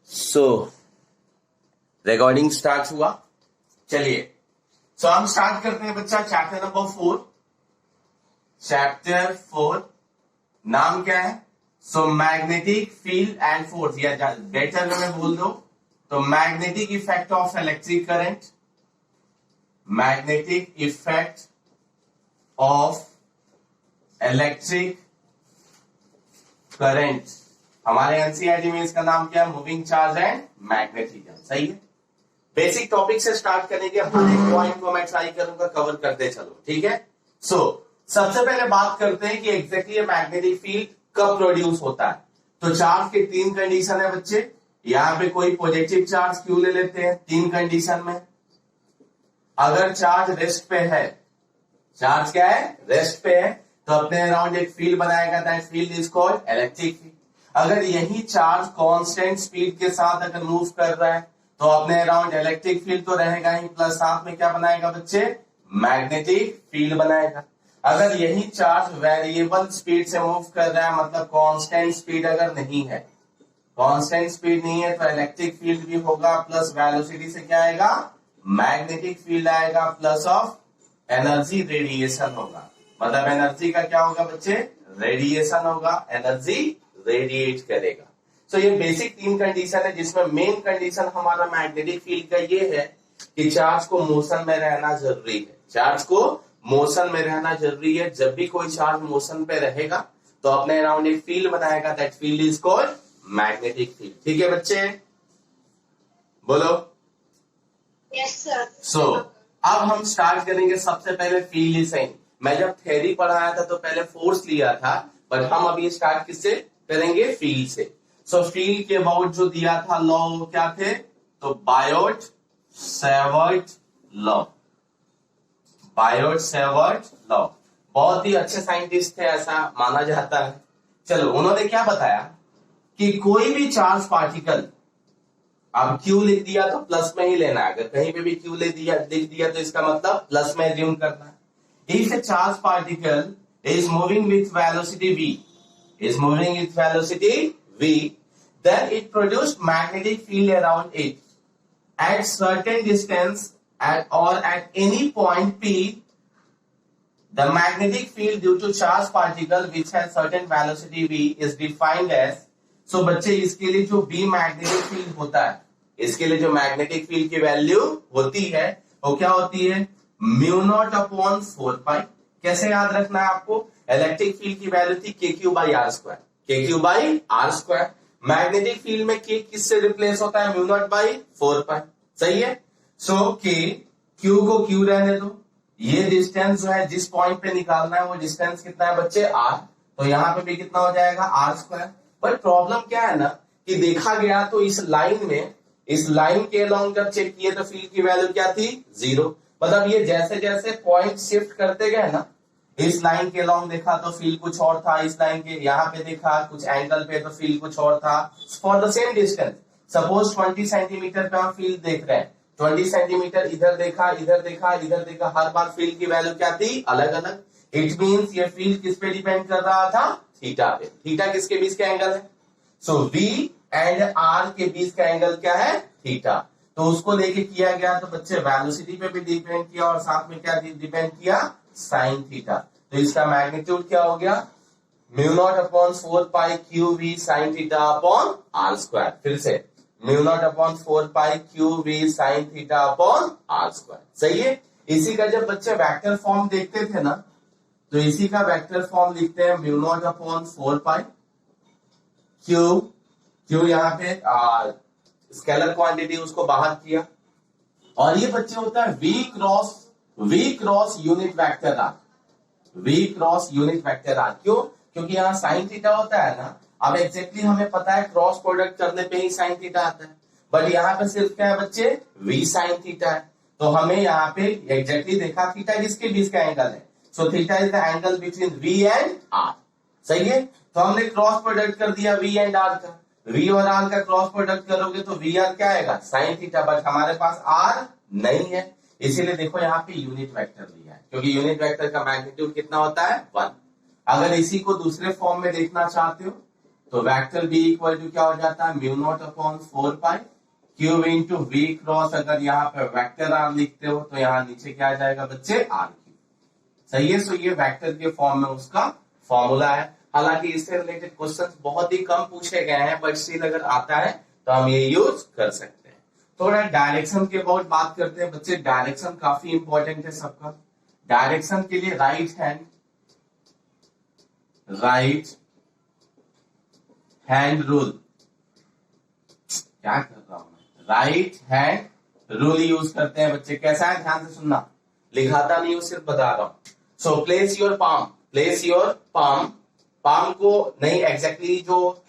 सो recording start हुआ। चलिए हम स्टार्ट करते हैं बच्चा चैप्टर नंबर 4। चैप्टर 4 नाम क्या है? मैग्नेटिक फील्ड एंड फोर्स, या बेटर में बोल दो तो magnetic effect of electric current. Magnetic effect of electric current, हमारे एनसीईआरटी में इसका नाम क्या है? Moving charge and magnetism. सही है। बेसिक टॉपिक से स्टार्ट करने के हर एक पॉइंट को मैं ट्राई करूंगा कवर करते चलो, ठीक है। सबसे पहले बात करते हैं कि एग्जैक्टली मैग्नेटिक फील्ड कब प्रोड्यूस होता है। तो चार्ज के 3 कंडीशन है बच्चे। यहां पे कोई पॉजिटिव चार्ज क्यों ले लेते हैं? 3 कंडीशन में अगर चार्ज रेस्ट पे है, चार्ज क्या है? रेस्ट पे है, तो अपने अराउंड एक फील्ड बनाएगा, that field is called electric field. अगर यही चार्ज कांस्टेंट स्पीड के साथ अगर मूव कर रहा है तो अपने अराउंड इलेक्ट्रिक फील्ड तो रहेगा ही, प्लस साथ में क्या बनाएगा बच्चे? मैग्नेटिक फील्ड बनाएगा। अगर यही चार्ज वेरिएबल स्पीड से मूव कर रहा है, मतलब कांस्टेंट स्पीड अगर नहीं है, कांस्टेंट स्पीड नहीं है, तो इलेक्ट्रिक फील्ड भी होगा, प्लस वेलोसिटी से क्या आएगा? मैग्नेटिक फील्ड आएगा, प्लस ऑफ एनर्जी रेडिएशन होगा। मतलब एनर्जी का क्या होगा बच्चे? रेडिएशन होगा, एनर्जी रेडिएट करेगा। ये बेसिक 3 कंडीशन है, जिसमें मेन कंडीशन हमारा मैग्नेटिक फील्ड का ये है कि चार्ज को मोशन में रहना जरूरी है। चार्ज को मोशन में रहना जरूरी है। जब भी कोई चार्ज मोशन पे रहेगा तो अपने अराउंड एक फील्ड बनाएगा, that field is called magnetic field. ठीक है बच्चे, बोलो। Yes sir. अब हम स्टार्ट करेंगे सबसे पहले फील्ड से। मैं जब थ्योरी पढ़ाया था तो पहले फोर्स लिया था, बट हम अभी स्टार्ट किससे करेंगे? फील्ड से। फील्ड के अबाउट जो दिया था लॉ, वो क्या थे? तो Biot Savart law. Biot Savart law बहुत ही अच्छे साइंटिस्ट थे, ऐसा माना जाता है। चलो, उन्होंने क्या बताया कि कोई भी चार्ज पार्टिकल, अब क्यू लिख दिया तो प्लस में ही लेना है। अगर कहीं पे भी क्यू लिख दिया तो इसका मतलब प्लस में एज्यूम करना है। If A charge particle is moving with velocity v, then it produced magnetic field around it at certain distance or at any point p. The magnetic field due to charged particle which has certain velocity v is defined as, बच्चे इसके लिए जो b magnetic field होता है, इसके लिए जो magnetic field की वैल्यू होती है वो क्या होती है? म्यू नॉट अपॉन 4 कैसे याद रखना है आपको? इलेक्ट्रिक फील्ड की वैल्यू थी k q by r square. K q by r square. Magnetic field में के किससे रिप्लेस होता है? म्यू नॉट बाई 4 सही है। के क्यू को क्यू रहने दो। ये डिस्टेंस जो है जिस पॉइंट पे निकालना है वो डिस्टेंस कितना है बच्चे? आर। तो यहाँ पे भी कितना हो जाएगा? Are square. पर प्रॉब्लम क्या है ना कि देखा गया तो इस लाइन के अलोंग जब चेक किए तो फील्ड की वैल्यू क्या थी? 0। मतलब ये जैसे जैसे पॉइंट शिफ्ट करते गए ना, इस लाइन के अलोंग देखा तो फील्ड कुछ और था, इस लाइन के यहाँ पे देखा कुछ एंगल पे तो फील्ड कुछ और था। For the same distance, suppose 20 centimetre पे हम फील्ड देख रहे हैं, 20 सेंटीमीटर इधर देखा, इधर देखा, इधर देखा, हर बार फील्ड की वैल्यू क्या थी? अलग अलग। इट मींस ये फील्ड किस पे डिपेंड कर रहा था? थीटा पे। थीटा किसके बीच का एंगल है? V एंड R के बीच का एंगल क्या है? थीटा। तो उसको लेके किया गया, तो बच्चे वेलोसिटी पे भी डिपेंड किया और साथ में क्या डिपेंड किया? Sine theta. तो इसका मैग्नीट्यूड क्या हो गया? Mu naught upon 4 q v sine theta upon r square. फिर से mu naught upon 4 q v sine theta upon r square. सही है। इसी का जब बच्चे वेक्टर फॉर्म देखते थे ना, तो इसी का वेक्टर फॉर्म लिखते हैं म्यू नॉट अपॉन 4 क्यू यहाँ पे स्केलर क्वांटिटी उसको बाहर किया, और ये बच्चे होता है v cross unit vector r. V cross unit vector r क्यों? क्योंकि यहाँ साइन थीटा होता है ना। अब एग्जैक्टली हमें पता है क्रॉस प्रोडक्ट करने पे ही साइन थीटा आता है, बट यहाँ पे सिर्फ क्या है बच्चे? वी साइन थीटा है। तो हमें यहाँ पे एग्जैक्टली देखा थीटा किसके बीच का एंगल है? Theta is the angle between v and r. सही है। तो हमने क्रॉस प्रोडक्ट कर दिया वी एंड आर का। वी और आर का क्रॉस प्रोडक्ट करोगे तो वी आर क्या आएगा? Sine theta. बट हमारे पास आर नहीं है, इसीलिए देखो यहाँ पे यूनिट वेक्टर लिया है, क्योंकि यूनिट वेक्टर का मैग्नीट्यूड कितना होता है? 1। अगर इसी को दूसरे फॉर्म में देखना चाहते हो तो वेक्टर बी इक्वल टू क्या हो जाता है, mu naught upon 4 pi q into v cross, अगर यहाँ पे वेक्टर आर लिखते हो तो यहाँ नीचे क्या आ जाएगा बच्चे, आर क्यू। सही है। सो ये वेक्टर के फॉर्म में उसका फॉर्मूला है। हालांकि इससे रिलेटेड क्वेश्चंस बहुत ही कम पूछे गए हैं, बट स्टिल अगर आता है तो हम ये यूज कर सकते हैं। थोड़ा डायरेक्शन के अबाउट बात करते हैं बच्चे। डायरेक्शन काफी इंपॉर्टेंट है सबका। डायरेक्शन के लिए राइट हैंड रूल, क्या कर रहा हूं मैं, राइट हैंड रूल यूज करते हैं बच्चे। कैसा है, ध्यान से सुनना, लिखाता नहीं हूं, सिर्फ बता रहा हूं। सो प्लेस योर पाम, पाम को नहीं एग्जैक्टली जो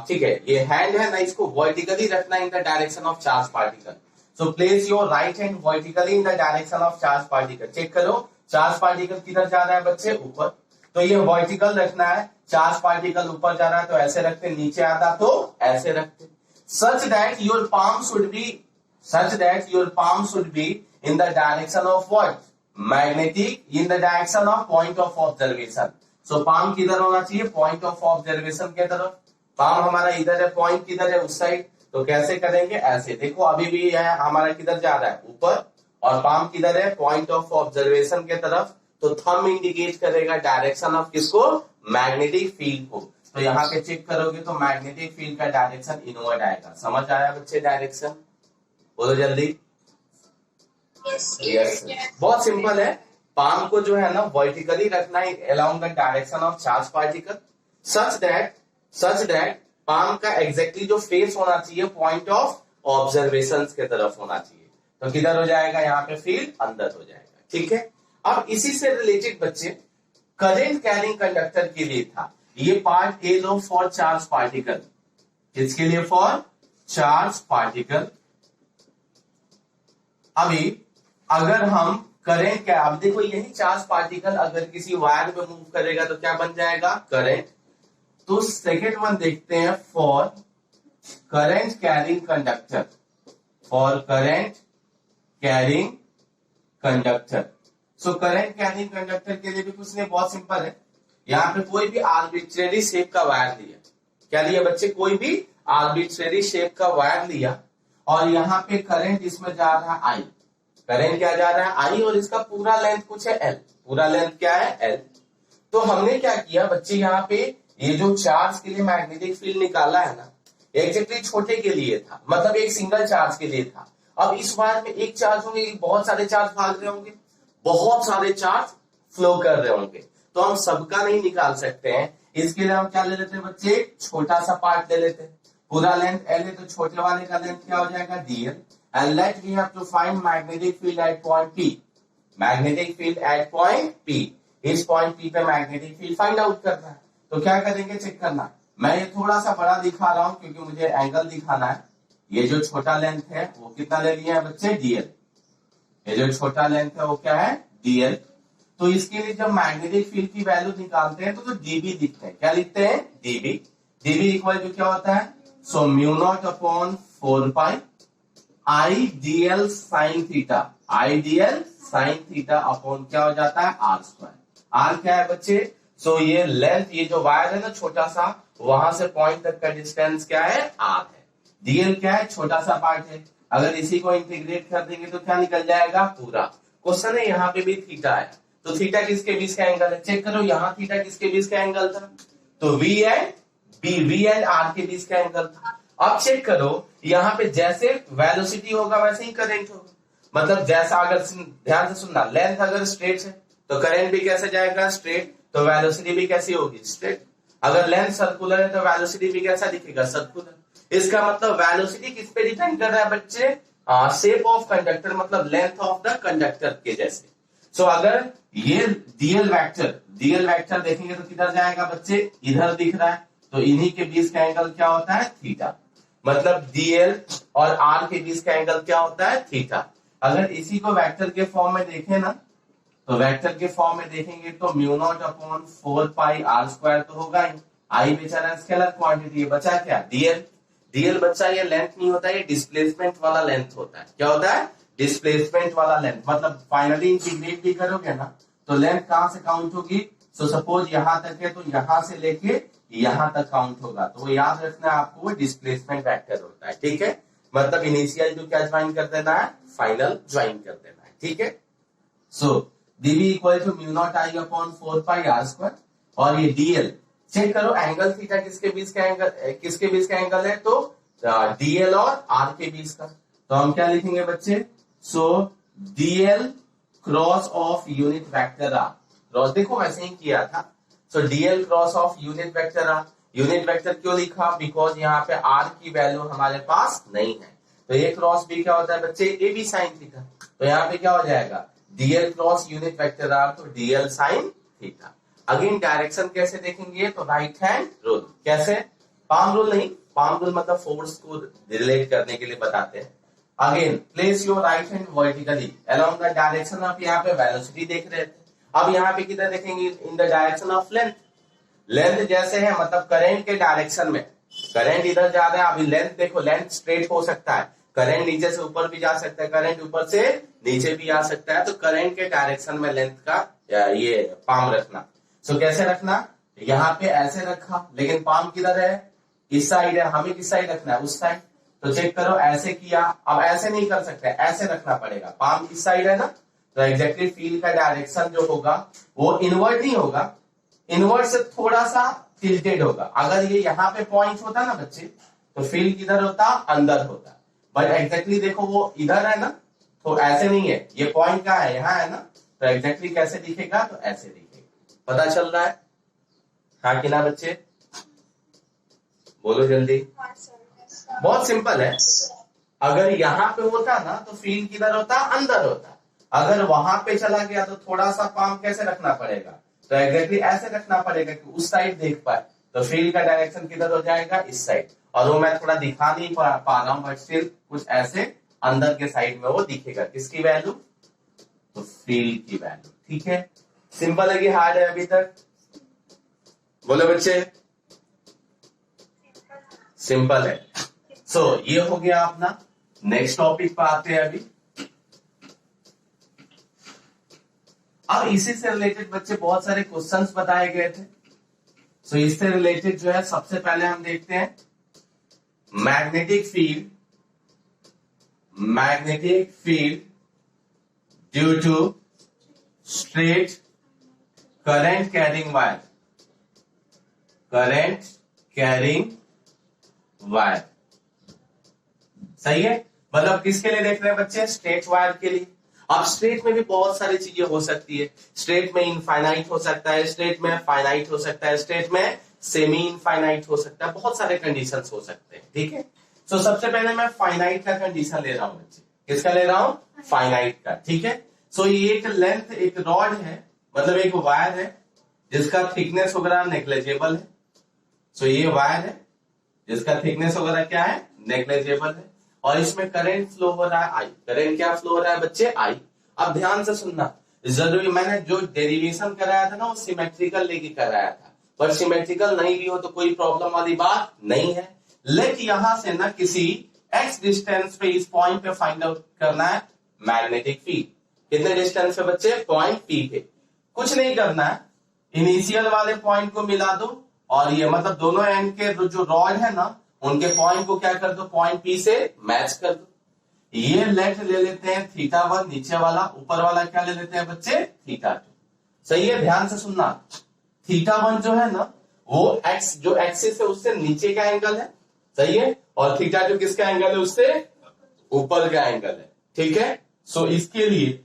ठीक है, ये हैंड है ना, इसको वर्टिकली रखना in the direction of charge particle. So place your right hand vertically in the direction of charge particle. Check करो, चार्ज पार्टिकल किधर जा रहा है बच्चे, ऊपर, तो ये वर्टिकल रखना है। चार्ज पार्टिकल ऊपर जा रहा है तो ऐसे रखते, नीचे आता तो ऐसे रखते। such that your palm should be in the direction of what, magnetic, in the direction of point of observation. So palm किधर होना चाहिए, point of observation के तरफ। palm हमारा इधर है, point किधर है, उस साइड। तो कैसे करेंगे, ऐसे देखो, अभी भी यह हमारा किधर जा रहा है, ऊपर, और palm किधर है, point of observation के तरफ। तो थंब इंडिकेट करेगा डायरेक्शन ऑफ किसको, मैग्नेटिक फील्ड को। तो यहाँ पे चेक करोगे तो मैग्नेटिक फील्ड का डायरेक्शन इनवर्ड आएगा। समझ आया बच्चे डायरेक्शन, बोलो जल्दी। यस, बहुत सिंपल है। पाम को जो है ना वर्टिकली रखना है along the direction of charge particle, such that palm का एग्जैक्टली जो फेस होना चाहिए पॉइंट ऑफ ऑब्जर्वेशन के तरफ होना चाहिए। तो किधर हो जाएगा, यहाँ पे फील्ड अंदर हो जाएगा। ठीक है। अब इसी से रिलेटेड बच्चे करंट कैरिंग कंडक्टर के लिए था ये part A low for charge particle. किसके लिए, फॉर चार्ज पार्टिकल। अभी अगर हम करंट क्या, अब देखो यही चार्ज पार्टिकल अगर किसी वायर पे मूव करेगा तो क्या बन जाएगा, करंट। तो सेकेंड वन देखते हैं, for current carrying conductor, for current carrying conductor. So current carrying conductor के लिए भी कुछ नहीं, बहुत सिंपल है। यहाँ पे कोई भी आर्बिट्रेरी शेप का वायर लिया, क्या लिया बच्चे, कोई भी आर्बिट्रेरी शेप का वायर लिया, और यहाँ पे करंट इसमें जा रहा है आई। करंट क्या जा रहा है, आई, और इसका पूरा लेंथ कुछ है एल। पूरा लेंथ क्या है, एल। तो हमने क्या किया बच्चे, यहाँ पे ये जो चार्ज के लिए मैग्नेटिक फील्ड निकाला है ना, एग्जैक्टली छोटे के लिए था, मतलब एक सिंगल चार्ज के लिए था। अब इस वायर में एक चार्ज होंगे, बहुत सारे चार्ज भाग रहे होंगे, बहुत सारे चार्ज फ्लो कर रहे होंगे, तो हम सबका नहीं निकाल सकते हैं। इसके लिए हम क्या ले लेते हैं बच्चे, छोटा सा पार्ट ले लेते हैं। पूरा लेंथ एल है तो छोटे वाले का लेंथ क्या हो जाएगा, dl. And let we have to find magnetic field at point P. Magnetic field at point P, इस पॉइंट पी पे मैग्नेटिक फील्ड फाइंड आउट करना है। तो क्या करेंगे, चेक करना। मैं ये थोड़ा सा बड़ा दिखा रहा हूं क्योंकि मुझे एंगल दिखाना है। ये जो छोटा लेंथ है वो कितना ले लिया है बच्चे, डीएल। ये जो छोटा लेंथ है वो क्या है, डीएल। तो इसके लिए जब मैग्नेटिक फील्ड की वैल्यू निकालते हैं तो डीबी लिखते हैं। क्या लिखते हैं, डीबी। डीबी इक्वल टू क्या होता है, so mu naught upon 4 pi I dl sine theta, I dl sine theta upon क्या हो जाता है, आर स्क्वायर। आर क्या है बच्चे, सो ये लेंथ, ये जो वायर है ना छोटा सा, वहां से पॉइंट तक का डिस्टेंस क्या है, आर है। डीएल क्या है, छोटा सा पार्ट है। अगर इसी को इंटीग्रेट कर देंगे तो क्या निकल जाएगा, पूरा। क्वेश्चन है यहाँ पे भी थीटा है, तो थीटा किसके बीच का एंगल है, चेक करो। यहाँ थीटा किसके बीच का एंगल था, तो वी एंड आर के बीच का एंगल था। अब चेक करो, यहाँ पे जैसे वेलोसिटी होगा वैसे ही करंट होगा। मतलब जैसा, अगर ध्यान से सुनना, लेंथ अगर स्ट्रेट है तो करंट भी कैसे जाएगा, स्ट्रेट। तो वेलोसिटी भी कैसी होगी, स्ट्रेट। अगर लेंथ सर्कुलर है तो वेलोसिटी भी कैसा दिखेगा, सर्कुलर। इसका मतलब वेलोसिटी किस पे डिपेंड कर रहा है बच्चे, शेप ऑफ कंडक्टर, मतलब लेंथ ऑफ द कंडक्टर के जैसे। सो अगर ये डीएल वेक्टर देखेंगे तो किधर जाएगा बच्चे, इधर दिख रहा है, तो इन्हीं के बीच का एंगल क्या होता है, थीटा। मतलब डीएल और आर के बीच का एंगल क्या होता है, थीटा। अगर इसी को वेक्टर के फॉर्म में देखें ना, तो वेक्टर के फॉर्म में देखेंगे तो mu naught upon 4 pi r square तो होगा ही। आई बेचारा स्केलर क्वांटिटी है, बचा क्या, डीएल। डीएल बच्चा ये लेंथ नहीं होता, ये डिस्प्लेसमेंट वाला लेंथ होता है। क्या होता है, डिस्प्लेसमेंट वाला लेंथ। मतलब फाइनली इंटीग्रेट भी करोगे ना तो लेंथ कहां से काउंट होगी, सो सपोज यहां तक है तो यहां से लेके यहां तक काउंट होगा, तो वो याद रखना है आपको, वो डिस्प्लेसमेंट वेक्टर होता है। ठीक है, मतलब इनिशियल जो क्या ज्वाइन कर देना है, फाइनल ज्वाइन कर देना है। ठीक है, so dv equal to mu not I upon 4 pi r square, और ये dl चेक करो एंगल थीटा किसके बीच का एंगल है, तो dl और r के बीच का। तो हम क्या लिखेंगे बच्चे, सो dl cross of unit vector r, cross देखो वैसे ही किया था, सो dl cross of unit vector r। Unit vector क्यों लिखा, बिकॉज यहाँ पे r की वैल्यू हमारे पास नहीं है, तो ये क्रॉस भी क्या होता है बच्चे, ए बी साइन थीटा। तो यहाँ पे क्या हो जाएगा, dl cross unit vector r, तो dl sine theta. Again direction कैसे देखेंगे, तो राइट हैंड रूल, कैसे, पाम रूल नहीं, पाम रूल मतलब फोर्स को रिलेट करने के लिए बताते हैं। Again place your right hand vertically along the direction of, यहाँ पे वेलोसिटी देख रहे थे, अब यहाँ पे किधर देखेंगे, इन the direction of length. Length जैसे है मतलब करंट के डायरेक्शन में, करंट इधर जा रहा है, अभी लेंथ देखो, लेंथ स्ट्रेट हो सकता है, करंट नीचे से ऊपर भी जा सकता है, करंट ऊपर से नीचे भी आ सकता है, तो करंट के डायरेक्शन में लेंथ का ये पाम रखना। सो कैसे रखना, यहाँ पे ऐसे रखा, लेकिन पाम किधर है, इस साइड है, हमें किस साइड रखना है, उस साइड। तो चेक करो ऐसे किया, अब ऐसे नहीं कर सकते, ऐसे रखना पड़ेगा, पाम इस साइड है ना, तो एग्जैक्टली फील्ड का डायरेक्शन जो होगा वो इनवर्ट नहीं होगा, इनवर्ट से थोड़ा सा टिल्टेड होगा। अगर ये यहाँ पे पॉइंट होता ना बच्चे, तो फील्ड किधर होता, अंदर होता, बट एग्जैक्टली देखो वो इधर है ना, तो ऐसे नहीं है, ये पॉइंट कहाँ है, यहाँ है ना, तो एग्जैक्टली कैसे दिखेगा, तो ऐसे दिखेगा। पता चल रहा है, हाँ कि ना बच्चे, बोलो जल्दी। बहुत सिंपल है, अगर यहाँ पे होता ना तो फील्ड किधर होता, अंदर होता, अगर वहां पे चला गया तो थोड़ा सा पाम कैसे रखना पड़ेगा, तो एग्जैक्टली ऐसे रखना पड़ेगा कि उस साइड देख पाए, तो फील्ड का डायरेक्शन किधर हो जाएगा, इस साइड। और वो मैं थोड़ा दिखा नहीं पा रहा हूं, बट स्टिल कुछ ऐसे अंदर के साइड में वो दिखेगा, किसकी वैल्यू, तो फील्ड की वैल्यू। ठीक है, सिंपल है कि हार्ड है अभी तक, बोलो बच्चे, सिंपल है। सो ये हो गया अपना, नेक्स्ट टॉपिक पे आते हैं अभी। अब इसी से रिलेटेड बच्चे बहुत सारे क्वेश्चंस बताए गए थे, सो इससे रिलेटेड जो है सबसे पहले हम देखते हैं magnetic field due to straight current carrying wire, सही है, मतलब किसके लिए देख रहे हैं बच्चे, स्ट्रेट वायर के लिए। अब स्ट्रेट में भी बहुत सारी चीजें हो सकती है, स्ट्रेट में इनफाइनाइट हो सकता है, स्ट्रेट में फाइनाइट हो सकता है, स्ट्रेट में सेमी इनफाइनाइट हो सकता है, बहुत सारे कंडीशंस हो सकते हैं। ठीक है, सो सबसे पहले मैं फाइनाइट का कंडीशन ले रहा हूं बच्चे, किसका ले रहा हूं, फाइनाइट का। ठीक है, सो ये एक लेंथ, एक रॉड है, मतलब एक वायर है जिसका थिकनेस वगैरह नेग्लेजेबल है। सो ये वायर है जिसका थिकनेस वगैरह क्या है, नेग्लेजेबल है, और इसमें करंट फ्लो हो रहा है आई। करंट क्या फ्लो हो रहा है बच्चे, आई। अब ध्यान से सुनना जरूरी, मैंने जो डेरिवेशन कराया था ना वो सिमेट्रिकल लेके कराया था, पर सिमेट्रिकल नहीं भी हो तो कोई प्रॉब्लम वाली बात नहीं है। लेकिन यहां से ना किसी x डिस्टेंस पे इस पॉइंट पे फाइंड आउट करना है मैग्नेटिक फील्ड। कितने डिस्टेंस पे बच्चे, पॉइंट P पे। कुछ नहीं करना है, इनिशियल वाले पॉइंट को मिला दो, और ये मतलब दोनों एंड के जो रॉड है ना उनके पॉइंट को क्या कर दो, पॉइंट P से मैच कर दो। ये लेट ले लेते हैं θ1 नीचे वाला, ऊपर वाला क्या ले लेते हैं बच्चे, θ2। सही है, ध्यान से सुनना, θ1 जो है ना वो x जो एक्सिस है उससे नीचे का एंगल है, सही है, और θ2 किसका एंगल है, उससे ऊपर का एंगल है। ठीक है, सो इसके लिए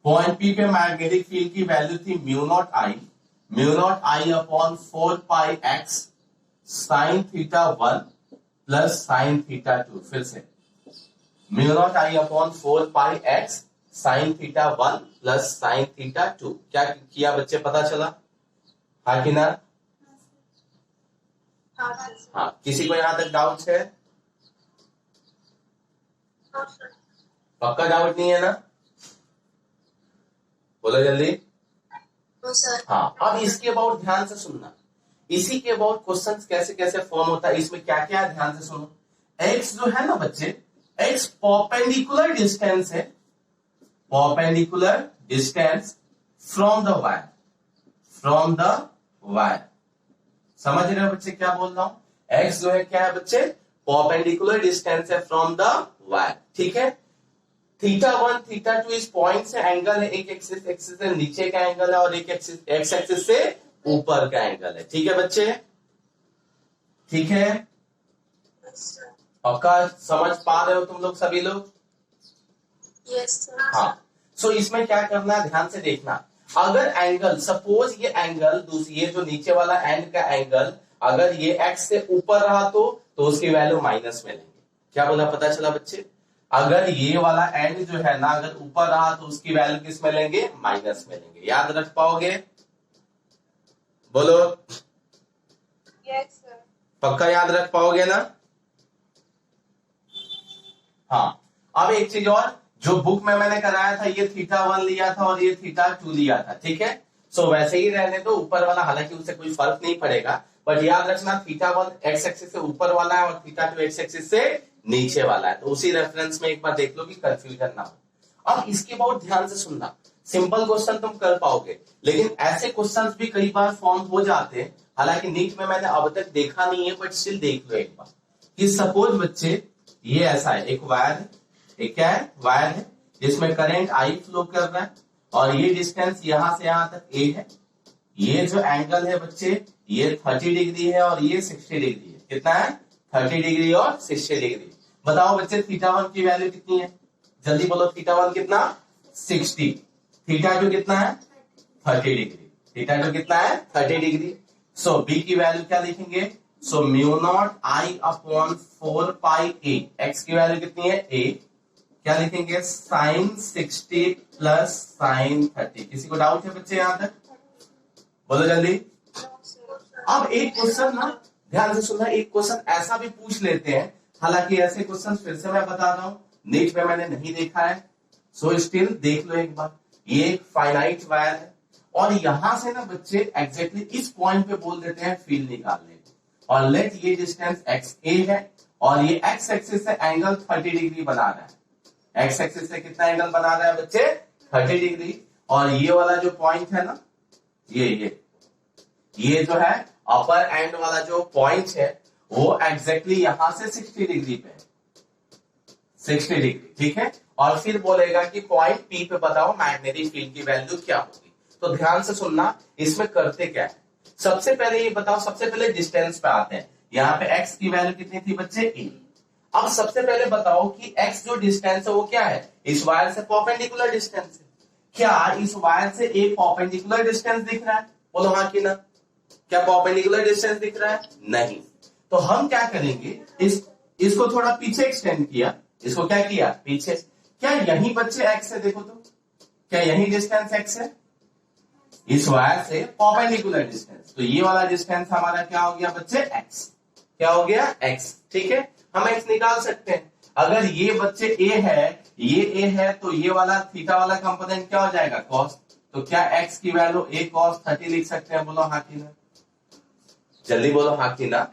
पॉइंट P पे मैग्नेटिक फील्ड की वैल्यू थी mu naught I upon 4 pi x sign θ1 plus sign θ2। फिर से mu not I upon 4 pi x sign θ1 plus sign θ2। क्या किया बच्चे, पता चला, हाँ कि ना, हाँ, किसी को यहां तक डाउट है, पक्का डाउट नहीं है ना, बोलो जल्दी। हाँ, अब इसके अबाउट ध्यान से सुनना, इसी के अबाउट क्वेश्चंस कैसे कैसे फॉर्म होता है, इसमें क्या क्या है ध्यान से सुनो। x जो है ना बच्चे, x परपेंडिकुलर डिस्टेंस है, perpendicular distance from the wire, समझ रहे हो बच्चे क्या बोल रहा हूं? एक्स जो है क्या है बच्चे? परपेंडिकुलर डिस्टेंस है फ्रॉम द वाई, ठीक है। थीटा 1 थीटा 2 इस पॉइंट से एंगल है, एक एक्सिस एक्सिस से नीचे का एंगल है और एक एक्सिस एक्स एक्सिस से ऊपर का एंगल है, ठीक है बच्चे? ठीक है, पक्का समझ पा रहे हो तुम लोग सभी लोग? Yes sir. हाँ, सो इसमें क्या करना है ध्यान से देखना। अगर एंगल सपोज ये एंगल दूसरी ये जो नीचे वाला एंड का एंगल अगर ये एक्स से ऊपर रहा तो उसकी वैल्यू माइनस में लेंगे। क्या बोला पता चला बच्चे? अगर ये वाला एंड जो है ना अगर ऊपर रहा तो उसकी वैल्यू किस में लेंगे? माइनस में लेंगे। याद रख पाओगे? बोलो। Yes sir. पक्का याद रख पाओगे ना? हाँ, अब एक चीज और, जो बुक में मैंने कराया था ये थीटा 1 लिया था और ये थीटा 2 लिया था, ठीक है। सो वैसे ही रहने दो ऊपर वाला, हालांकि उससे कोई फर्क नहीं पड़ेगा, बट याद रखना थीटा 1 एक्स एक्सिस से ऊपर वाला है और थीटा 2 एक्स एक्सिस से नीचे वाला है। तो उसी रेफरेंस में एक बार देख लो कि कंफ्यूजन ना हो। अब इसके बहुत ध्यान से सुनना, सिंपल क्वेश्चन तुम कर पाओगे, लेकिन ऐसे क्वेश्चंस भी कई बार फॉर्म हो जाते हैं, हालांकि नीट में मैंने अब तक देखा नहीं है, बट स्टिल देख लो एक बार कि सपोज बच्चे ये ऐसा है, एक वायर, एक क्या है? वायर है जिसमें करंट आई फ्लो कर रहा है और ये डिस्टेंस यहां से यहां तक ए है। ये जो एंगल है बच्चे ये 30 डिग्री है और ये 60 डिग्री है। कितना है? 30 डिग्री और 60 डिग्री। बताओ बच्चे थीटा 1 की वैल्यू कितनी है? जल्दी बोलो, थीटा 1 कितना? 60। थीटा 2 कितना है? 30 डिग्री। थीटा 2 कितना है? 30 डिग्री। सो बी की वैल्यू क्या लिखेंगे? So mu not I upon 4 pi a. X की वैल्यू कितनी है? ए। क्या लिखेंगे? Sine 60 plus sine 30। किसी को डाउट है बच्चे यहां तक? बोलो जल्दी। अब एक क्वेश्चन ना ध्यान से सुनना, एक क्वेश्चन ऐसा भी पूछ लेते हैं, हालांकि ऐसे क्वेश्चन फिर से मैं बता रहा हूं नीट में मैंने नहीं देखा है, सो स्टिल देख लो एक बार। ये एक फाइनाइट वायर है और यहां से ना बच्चे एग्जैक्टली इस पॉइंट पे बोल देते हैं फील्ड निकालने को, और लेट ये डिस्टेंस एक्स ए है और ये एक्स एक्सिस से एंगल 30 डिग्री बना रहा है। एक्स एक्सिस से कितना एंगल बना रहा है बच्चे? 30 डिग्री। और ये वाला जो पॉइंट है ना, ये जो है अपर एंड वाला जो पॉइंट है वो एग्जैक्टली यहां से 60 डिग्री पे है, 60 डिग्री, ठीक है। और फिर बोलेगा कि पॉइंट पी पे बताओ मैग्नेटिक फील्ड की वैल्यू क्या होगी। तो ध्यान से सुनना, इसमें करते क्या है, सबसे पहले ये बताओ, सबसे पहले डिस्टेंस पे आते हैं। यहाँ पे एक्स की वैल्यू कितनी थी बच्चे? ए। अब सबसे पहले बताओ कि एक्स जो डिस्टेंस है वो क्या है? इस वायर से परपेंडिकुलर डिस्टेंस है। क्या इस वायर से एक परपेंडिकुलर डिस्टेंस दिख रहा है? बोलो हाँ कि ना। क्या परपेंडिकुलर डिस्टेंस दिख रहा है? नहीं। तो हम क्या करेंगे, इसको थोड़ा पीछे एक्सटेंड किया, इसको क्या किया? पीछे। क्या यही बच्चे एक्स है? देखो तो, क्या यही डिस्टेंस एक्स है? इस वायर से परपेंडिकुलर डिस्टेंस, तो ये वाला डिस्टेंस हमारा क्या हो गया बच्चे? एक्स। क्या हो गया? एक्स, ठीक है। हम एक्स निकाल सकते हैं। अगर ये बच्चे ए है, ये ए है, तो ये वाला थीटा वाला कंपोनेंट क्या हो जाएगा? कॉस। तो क्या एक्स की वैल्यू ए कॉस 30 लिख सकते हैं? बोलो हाँ कि ना। जल्दी बोलो हाँ कि ना।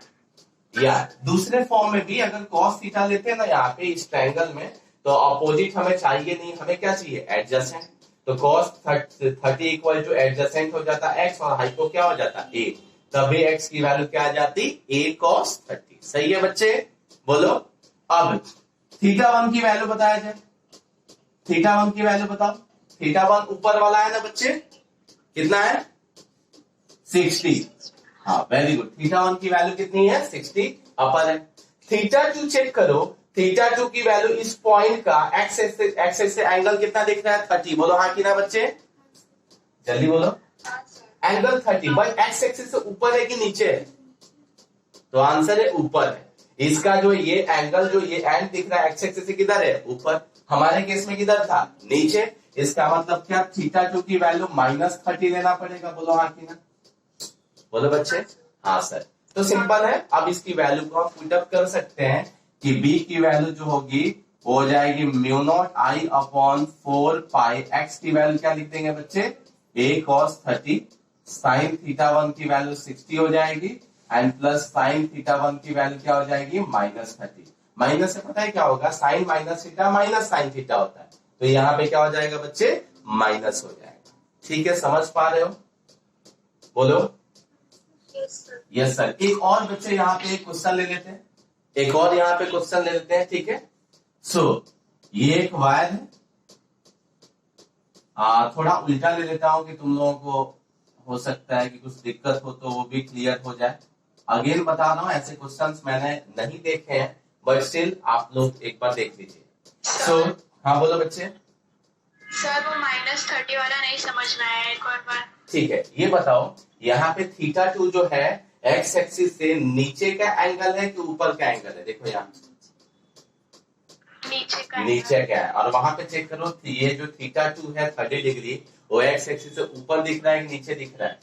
या दूसरे फॉर्म में भी अगर कॉस थीटा लेते हैं ना यहाँ पे इस ट्रायंगल में, तो अपोजिट हमें चाहिए नहीं, हमें क्या चाहिए? एडजेसेंट। तो कॉस 30 इक्वल टू एडजेसेंट हो जाता एक्स और हाइपो क्या हो जाता? ए। तभी एक्स की वैल्यू क्या आ जाती? ए कॉस 30। सही है बच्चे? बोलो। अब थीटा 1 की वैल्यू बताया जाए। थीटा 1 की वैल्यू बताओ। थीटा 1 ऊपर वाला है ना बच्चे, कितना है? 60। हाँ वेरी गुड। थीटा 1 की वैल्यू कितनी है? 60 अपर है। थीटा 2 चेक करो। थीटा 2 की वैल्यू इस पॉइंट का एक्स से एंगल कितना दिख रहा है? 30। बोलो हाँ कि ना बच्चे, जल्दी बोलो। एंगल 30, बट एक्स एक्सिस से ऊपर है कि नीचे है? तो आंसर है ऊपर है। इसका जो ये एंगल जो ये एंड दिख रहा है एक्स एक्सिस से किधर है? ऊपर। हमारे केस में किधर था? नीचे। इसका मतलब क्या? थीटा 2 की वैल्यू -30 लेना पड़ेगा। बोलो हाँ कि ना। बोलो बच्चे। हाँ सर। तो सिंपल है, अब इसकी वैल्यू को हम पुटअप कर सकते हैं कि बी की वैल्यू जो होगी वो हो जाएगी mu not I upon 4 pi. X की वैल्यू क्या लिख देंगे बच्चे? ए कॉस 30। साइन थीटा 1 की वैल्यू 60 हो जाएगी एंड प्लस साइन थीटा 1 की वैल्यू क्या हो जाएगी? -30। माइनस से पता है क्या होगा? Sine minus theta minus sine theta होता है, तो यहाँ पे क्या हो जाएगा बच्चे? माइनस हो जाएगा। ठीक है, समझ पा रहे हो? बोलो। Yes, sir. Yes sir. एक और बच्चे यहाँ पे एक क्वेश्चन ले लेते हैं, एक और यहाँ पे क्वेश्चन ले लेते हैं, ठीक है। सो ये एक वायर है, थोड़ा उल्टा ले लेता हूं कि तुम लोगों को हो सकता है कि कुछ दिक्कत हो तो वो भी क्लियर हो जाए। अगेन बता रहा हूं, ऐसे क्वेश्चंस मैंने नहीं देखे हैं, बट स्टिल आप लोग एक बार देख लीजिए। सो हाँ बोलो बच्चे। सर वो -30 वाला नहीं समझ में आया, एक और बार। ठीक है, ये बताओ यहाँ पे थीटा 2 जो है एक्स एक्सिस से नीचे का एंगल है कि ऊपर का एंगल है? देखो यहाँ नीचे का नीचे क्या है, और वहां पे चेक करो ये जो थीटा 2 है 30 डिग्री, वो एक्स एक्सिस से ऊपर दिख रहा है कि नीचे दिख रहा है?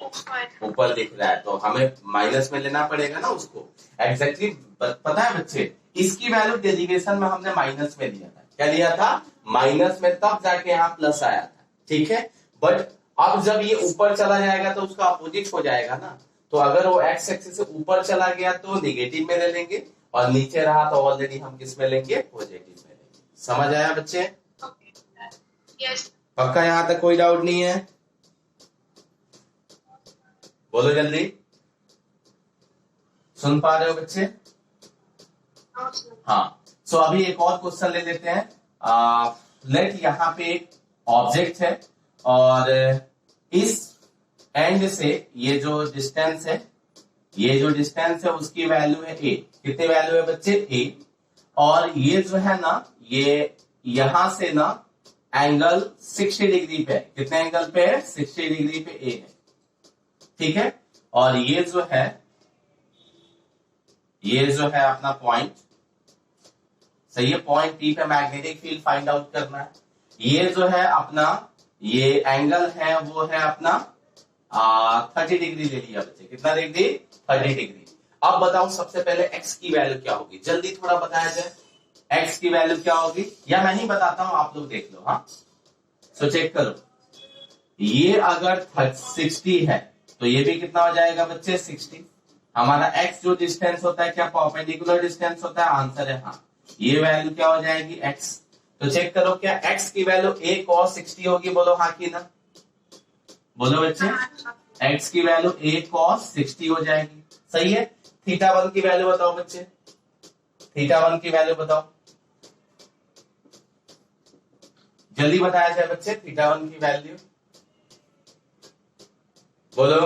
ऊपर। ऊपर दिख रहा है, तो हमें माइनस में लेना पड़ेगा ना उसको। एग्जैक्टली पता है बच्चे, इसकी वैल्यू डेरिवेशन में हमने माइनस में लिया था। क्या लिया था? माइनस में, तब जाके यहाँ प्लस आया था, ठीक है। बट अब जब ये ऊपर चला जाएगा तो उसका अपोजिट हो जाएगा ना, तो अगर वो एक्स एक्सिस से ऊपर चला गया तो निगेटिव में ले लेंगे, और नीचे रहा तो ऑलरेडी हम किस में लेंगे? पॉजिटिव में लेंगे। समझ आया बच्चे? यस। पक्का? यहां तक कोई डाउट नहीं है? बोलो जल्दी, सुन पा रहे हो बच्चे? हाँ। सो अभी एक और क्वेश्चन ले लेते हैं। लेट यहाँ पे एक ऑब्जेक्ट है, और इस एंड से ये जो डिस्टेंस है, ये जो डिस्टेंस है उसकी वैल्यू है a। कितनी वैल्यू है बच्चे? a। और ये जो है ना, ये यहां से ना एंगल 60 डिग्री पे है। कितने एंगल पे है? 60 डिग्री पे a है, ठीक है। और ये जो है अपना पॉइंट, सही है। पॉइंट P पे मैग्नेटिक फील्ड फाइंड आउट करना है। ये जो है अपना, ये एंगल है वो है अपना 30 डिग्री ले लिया बच्चे। कितना डिग्री? 30 डिग्री। अब बताओ सबसे पहले x की वैल्यू क्या होगी? जल्दी थोड़ा बताया जाए, x की वैल्यू क्या होगी? या मैं ही बताता हूं, आप लोग देख लो। हाँ, सो चेक करो, ये अगर 60 है तो ये भी कितना हो जाएगा बच्चे? 60। हमारा x जो डिस्टेंस होता है, क्या परपेंडिकुलर डिस्टेंस होता है? आंसर है हाँ। ये वैल्यू क्या हो जाएगी? x। तो चेक करो, क्या x की वैल्यू a cos 60 होगी? बोलो हाँ की ना? बोलो बच्चे, x की वैल्यू a cos 60 हो जाएगी, सही है। थीटा 1 की वैल्यू बताओ बच्चे, थीटा 1 की वैल्यू बताओ, जल्दी बताया जाए बच्चे, थीटा 1 की वैल्यू बोलो।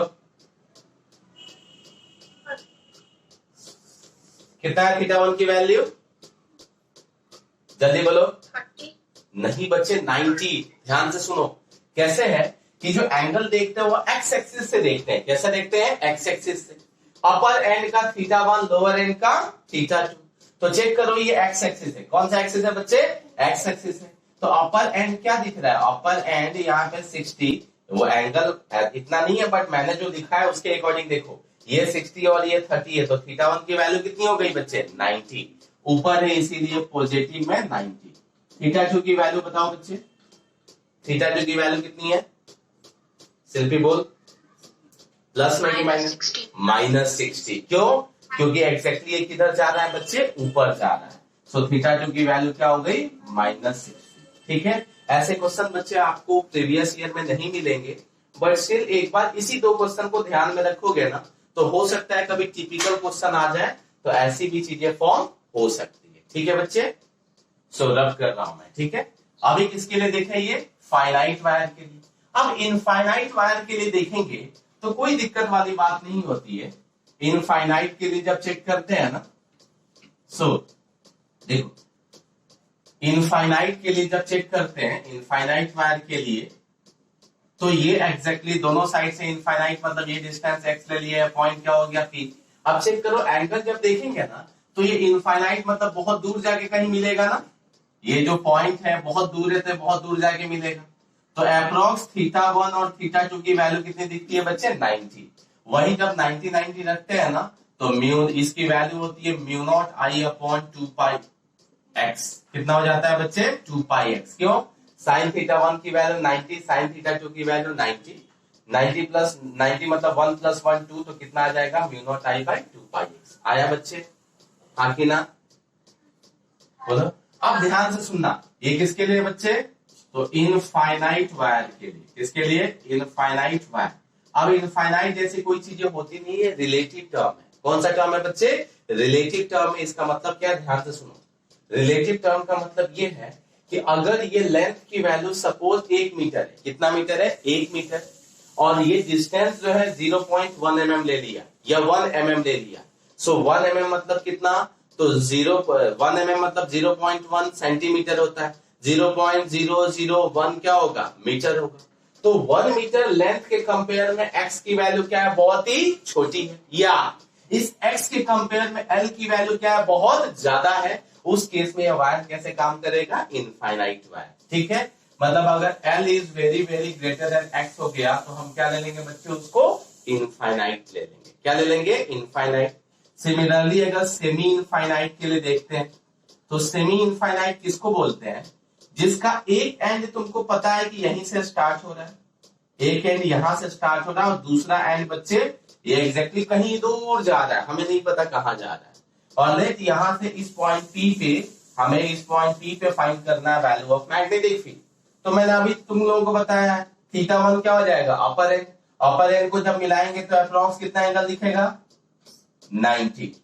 कितना है थीटा 1 की वैल्यू? जल्दी बोलो। 30। नहीं बच्चे, 90। ध्यान से सुनो, कैसे है कि जो एंगल देखते हैं वो एक्स एक्सिस से देखते हैं। कैसे देखते हैं? एक्स एक्सिस से। अपर एंड का थीटा 1, लोअर एंड का थीटा 2। तो चेक करो, ये एक्स एक्सिस है। कौन सा एक्सिस है बच्चे? एक्स एक्सिस है। तो अपर एंड क्या दिख रहा है? अपर एंड यहाँ पे 60, वो एंगल इतना नहीं है, बट मैंने जो दिखा है उसके अकॉर्डिंग देखो, ये 60 और ये 30 है, तो थीटा 1 की वैल्यू कितनी हो गई बच्चे? 90। ऊपर है इसीलिए पॉजिटिव में 90। थीटा 2 की वैल्यू बताओ बच्चे, थीटा 2 की वैल्यू कितनी है? शिल्पी बोल। प्लस में -60। क्यों? क्योंकि एग्जैक्टली ये किधर जा रहा है बच्चे? ऊपर जा रहा है। सो थीटा 2 की वैल्यू क्या हो गई? -60। ठीक है। ऐसे क्वेश्चन बच्चे आपको प्रीवियस ईयर में नहीं मिलेंगे, बट स्टिल एक बार इसी 2 क्वेश्चन को ध्यान में रखोगे ना, तो हो सकता है कभी टिपिकल क्वेश्चन आ जाए, तो ऐसी भी चीजें फॉर्म हो सकती है। ठीक है बच्चे, सो रब कर रहा हूं मैं, ठीक है। अभी किसके लिए देखें? ये फाइनाइट वायर के लिए। अब इनफाइनाइट वायर के लिए देखेंगे तो कोई दिक्कत वाली बात नहीं होती है। इनफाइनाइट के लिए जब चेक करते हैं ना, सो देखो, इनफाइनाइट के लिए जब चेक करते हैं, इनफाइनाइट वायर के लिए, तो ये एग्जैक्टली दोनों साइड से इनफाइनाइट, मतलब ये डिस्टेंस एक्स ले लिया है, पॉइंट क्या हो गया? पी। अब चेक करो, एंगल जब देखेंगे ना, तो ये इनफाइनाइट मतलब बहुत दूर जाके कहीं मिलेगा ना, ये जो पॉइंट है बहुत दूर है, तो बहुत दूर जाके मिलेगा। तो अप्रोक्स थीटा 1 और थीटा 2 की वैल्यू कितनी दिखती है बच्चे? 90। वही जब 90 रखते हैं ना, तो म्यू, इसकी वैल्यू होती है μ0I/2π x। कितना हो जाता है बच्चे? 2πx। क्यों? साइन थीटा 1 की वैल्यू 90, साइन थीटा 2 की वैल्यू 90। 90 प्लस 90 मतलब 1 + 1 2, तो कितना आ जाएगा? μ0I/2πx। आया बच्चे? हाँ कि ना? बोलो। अब ध्यान से सुनना, ये किसके लिए बच्चे? तो इनफाइनाइट वायर के लिए। किसके लिए? Infinite wire. अब इनफाइनाइट जैसी कोई चीजें होती नहीं है, रिलेटिव टर्म है। कौन सा टर्म है बच्चे? रिलेटिव टर्म है। इसका मतलब क्या है, ध्यान से सुनो। रिलेटिव टर्म का मतलब ये है कि अगर ये लेंथ की वैल्यू सपोज 1 मीटर है, कितना मीटर है? 1 मीटर, और ये डिस्टेंस जो है 0.1 mm ले लिया या 1 mm ले लिया, सो 1 mm मतलब कितना? तो 1 mm मतलब 0.1 सेंटीमीटर होता है, 0.001 क्या होगा? मीटर होगा। तो 1 मीटर लेंथ के कंपेयर में x की वैल्यू क्या है? बहुत ही छोटी है। या इस x के कंपेयर में l की वैल्यू क्या है? बहुत ज्यादा है। उस केस में यह वायर कैसे काम करेगा? Infinite wire. ठीक है, मतलब अगर l is very very greater than x हो गया तो हम क्या ले लेंगे बच्चे? उसको इनफाइनाइट ले लेंगे। क्या ले लेंगे? इनफाइनाइट। सिमिलरली अगर सेमी इनफाइनाइट के लिए देखते हैं तो सेमी इनफाइनाइट किसको बोलते हैं? जिसका एक एंड तुमको पता है कि यहीं से स्टार्ट हो रहा है, एक एंड यहां से स्टार्ट हो रहा है और दूसरा एंड बच्चे ये एग्जैक्टली कहीं दूर जा रहा है, हमें नहीं पता कहां जा रहा है। और लेट यहां से इस पॉइंट P पे, हमें इस पॉइंट P पे फाइंड करना है वैल्यू ऑफ मैग्नेटिक फील्ड। तो मैंने अभी तुम लोगों को बताया है θ1 क्या हो जाएगा? अपर एंड। अपर एंड को जब मिलाएंगे तो अप्रॉक्स कितना एंगल दिखेगा? 90।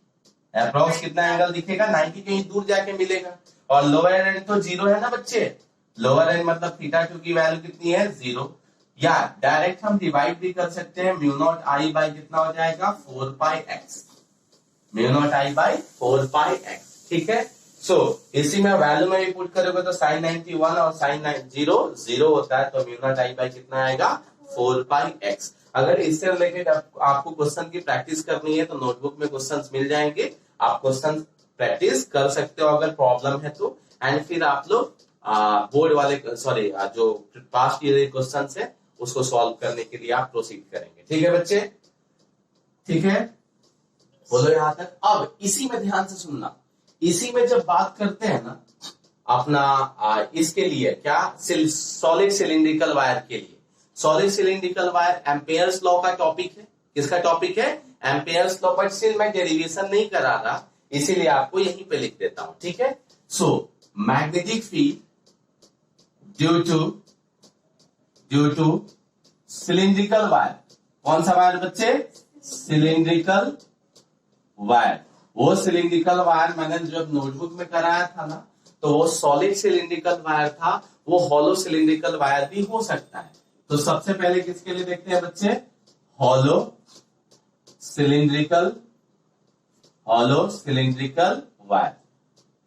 अप्रॉक्स कितना एंगल दिखेगा? 90, कहीं दूर जाके मिलेगा। और लोअर एंड तो 0 है ना बच्चे, लोअर एंड मतलब θ2 की वैल्यू कितनी है? 0। या डायरेक्ट हम डिवाइड भी कर सकते हैं, म्यू नॉट आई बाई कितना हो जाएगा? 4 pi x, mu not I by 4 pi x. ठीक है, सो इसी में वैल्यू में भी पुट करोगे तो साइन 91 और साइन 0 0 होता है, तो म्यू नॉट आई बाई कितना आएगा? 4 पाई एक्स। अगर इससे रिलेटेड आपको क्वेश्चन की प्रैक्टिस करनी है तो नोटबुक में क्वेश्चंस मिल जाएंगे, आप क्वेश्चन प्रैक्टिस कर सकते हो अगर प्रॉब्लम है तो। एंड फिर आप लोग बोर्ड वाले सॉरी जो पास्ट ईयर क्वेश्चन है उसको सॉल्व करने के लिए आप प्रोसीड करेंगे। ठीक है बच्चे? ठीक है, बोलो यहां तक। अब इसी में ध्यान से सुनना, इसी में जब बात करते हैं ना अपना इसके लिए क्या, सॉलिड सिलिंड्रिकल वायर के लिए, solid cylindrical wire Ampere's law का टॉपिक है। किसका टॉपिक है? Ampere's law. बट स्टिल मैं डेरिवेशन नहीं करा रहा, इसीलिए आपको यहीं पे लिख देता हूं। ठीक है, so magnetic field due to cylindrical wire. कौन सा वायर बच्चे? Cylindrical wire. वो सिलिंड्रिकल वायर मैंने जब नोटबुक में कराया था ना, तो वो सॉलिड सिलिंड्रिकल वायर था, वो हॉलो सिलिंड्रिकल वायर भी हो सकता है। तो सबसे पहले किसके लिए देखते हैं बच्चे? Hollow cylindrical wire.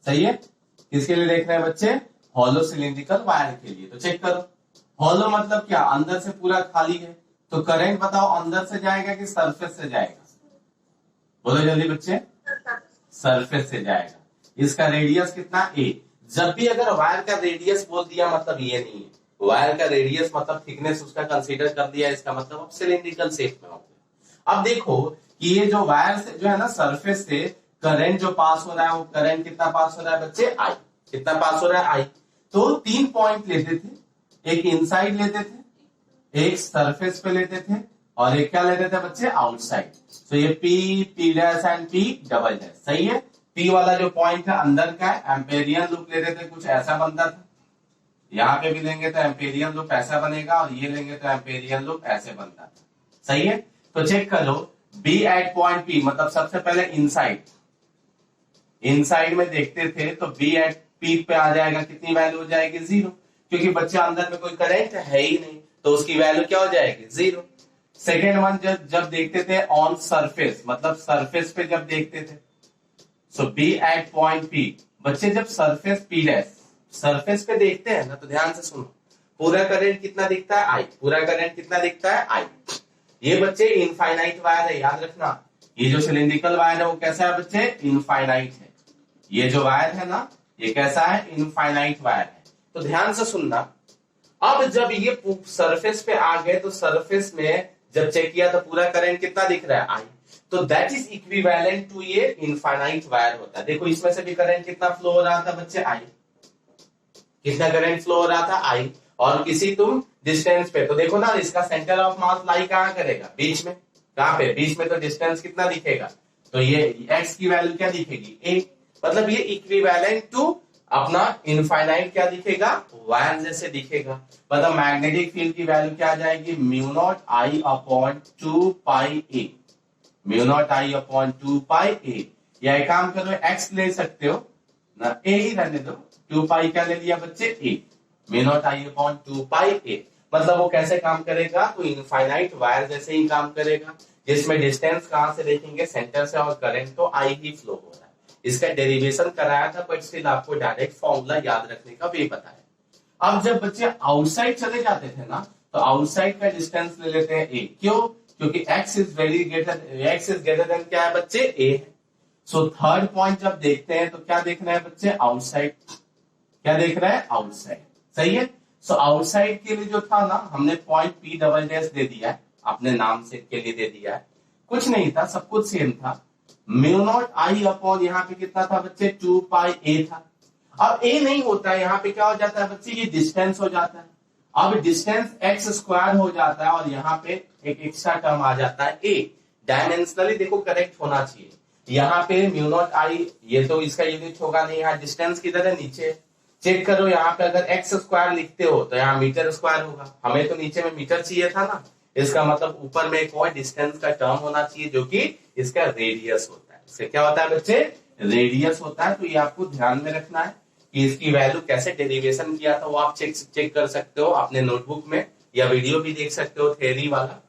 सही है, किसके लिए देख रहे हैं बच्चे? हॉलो सिलिंड्रिकल वायर के लिए। तो चेक करो, हॉलो मतलब क्या? अंदर से पूरा खाली है, तो करंट बताओ अंदर से जाएगा कि सरफेस से जाएगा? बोलो जल्दी बच्चे। सरफेस से जाएगा। इसका रेडियस कितना? a। जब भी अगर वायर का रेडियस बोल दिया मतलब ये नहीं है, वायर का रेडियस मतलब थिकनेस उसका कंसीडर कर दिया, इसका मतलब अब सिलिंड्रिकल शेप में हो गया। अब देखो कि ये जो वायर से जो है ना सरफेस से करंट जो पास हो रहा है, वो करंट कितना पास हो रहा है बच्चे? I। कितना पास हो रहा है? I। तो 3 पॉइंट लेते थे, एक इनसाइड लेते थे, एक सरफेस पे लेते थे, और एक क्या लेते थे बच्चे? आउटसाइड। तो ये P dash and P double dash. सही है, P वाला जो पॉइंट है अंदर का है, एम्पेरियन लूप लेते थे, कुछ ऐसा बनता था। यहाँ पे भी लेंगे तो एम्पेरियन लूप ऐसा बनेगा, और ये लेंगे तो एम्पेरियन लूप ऐसे बनता था। सही है, तो चेक करो B एट पॉइंट P, मतलब सबसे पहले इनसाइड में देखते थे तो B एट P पे आ जाएगा, कितनी वैल्यू हो जाएगी? 0, क्योंकि बच्चे अंदर में कोई करंट है ही नहीं, तो उसकी वैल्यू क्या हो जाएगी? 0। सेकेंड वन जब देखते थे ऑन सरफेस, मतलब सरफेस पे जब देखते थे, सो B एट पॉइंट P, बच्चे जब सरफेस P डैश सरफेस पे देखते हैं ना, तो ध्यान से सुनो, पूरा करंट कितना दिखता है? I। पूरा करंट कितना दिखता है? I। ये बच्चे इनफाइनाइट वायर है, याद रखना। ये जो सिलिंड्रिकल वायर है वो कैसा है बच्चे? इनफाइनाइट है। ये जो वायर है ना, ये कैसा है? इनफाइनाइट वायर है। तो ध्यान से सुनना, अब जब ये सरफेस पे आ गए तो सरफेस में जब चेक किया तो पूरा करंट कितना दिख रहा है? I। तो दैट इज इक्विवेलेंट टू ये इनफाइनाइट वायर होता है। देखो इसमें से भी करंट कितना फ्लो हो रहा था बच्चे? I। कितना करंट फ्लो हो रहा था? I। और किसी तुम डिस्टेंस पे, तो देखो ना इसका सेंटर ऑफ मास लाई कहां करेगा? बीच में। कहां पे? बीच में। तो डिस्टेंस कितना दिखेगा? तो ये x की वैल्यू क्या दिखेगी? a। मतलब ये इक्विवेलेंट टू अपना इनफाइनाइट क्या दिखेगा, वायर जैसे दिखेगा। मतलब मैग्नेटिक फील्ड की वैल्यू क्या आ जाएगी, mu not I upon 2 pi A, mu naught I upon 2 pi ए। या एक काम करो, एक्स ले सकते हो ना, ए ही रहने दो, 2 पाई क्या ले लिया बच्चे, ए, mu naught I upon 2 pi ए। मतलब वो कैसे काम करेगा, तो इनफाइनाइट वायर जैसे ही काम करेगा, जिसमें डिस्टेंस कहां से देखेंगे, सेंटर से, और करंट तो आई ही फ्लो हो रहा है। इसका डेरिवेशन कराया था, बट स्टिल आपको डायरेक्ट फॉर्मूला याद रखने का वे बताया। अब जब बच्चे आउटसाइड चले जाते थे ना, तो आउटसाइड का डिस्टेंस ले लेते हैं ए, क्यों, क्योंकि x इज ग्रेटर देन क्या है बच्चे, a है। सो थर्ड पॉइंट जब देखते हैं तो क्या देख रहे हैं बच्चे, आउटसाइड, क्या देख रहे हैं, आउटसाइड, सही है। सो आउटसाइड के लिए जो था ना, हमने पॉइंट p डबल डैश दे दिया है, अपने नाम से के लिए दे दिया है, कुछ नहीं था, सब कुछ सेम था। म्यू नॉट आई अपॉन यहाँ पे कितना था बच्चे, 2 पाई a था। अब a नहीं होता है, यहाँ पे क्या हो जाता है बच्चे, ये डिस्टेंस हो जाता है। अब डिस्टेंस एक्स स्क्वायर हो जाता है, और यहाँ पे एक एक्स्ट्रा टर्म आ जाता है a। डायमेंशनली देखो करेक्ट होना चाहिए। यहाँ पे म्यू नॉट आई, ये तो इसका यूनिट होगा नहीं, यहाँ डिस्टेंस किधर है, नीचे। चेक करो, यहाँ पे अगर एक्स स्क्वायर लिखते हो तो यहाँ मीटर स्क्वायर होगा, हमें तो नीचे में मीटर चाहिए था ना। इसका मतलब ऊपर में एक और डिस्टेंस का टर्म होना चाहिए, जो कि इसका रेडियस होता है। इसका क्या होता है बच्चे, रेडियस होता है। तो ये आपको ध्यान में रखना है कि इसकी वैल्यू कैसे डेरिवेशन किया था, वो आप चेक कर सकते हो अपने नोटबुक में, या वीडियो भी देख सकते हो थ्योरी वाला।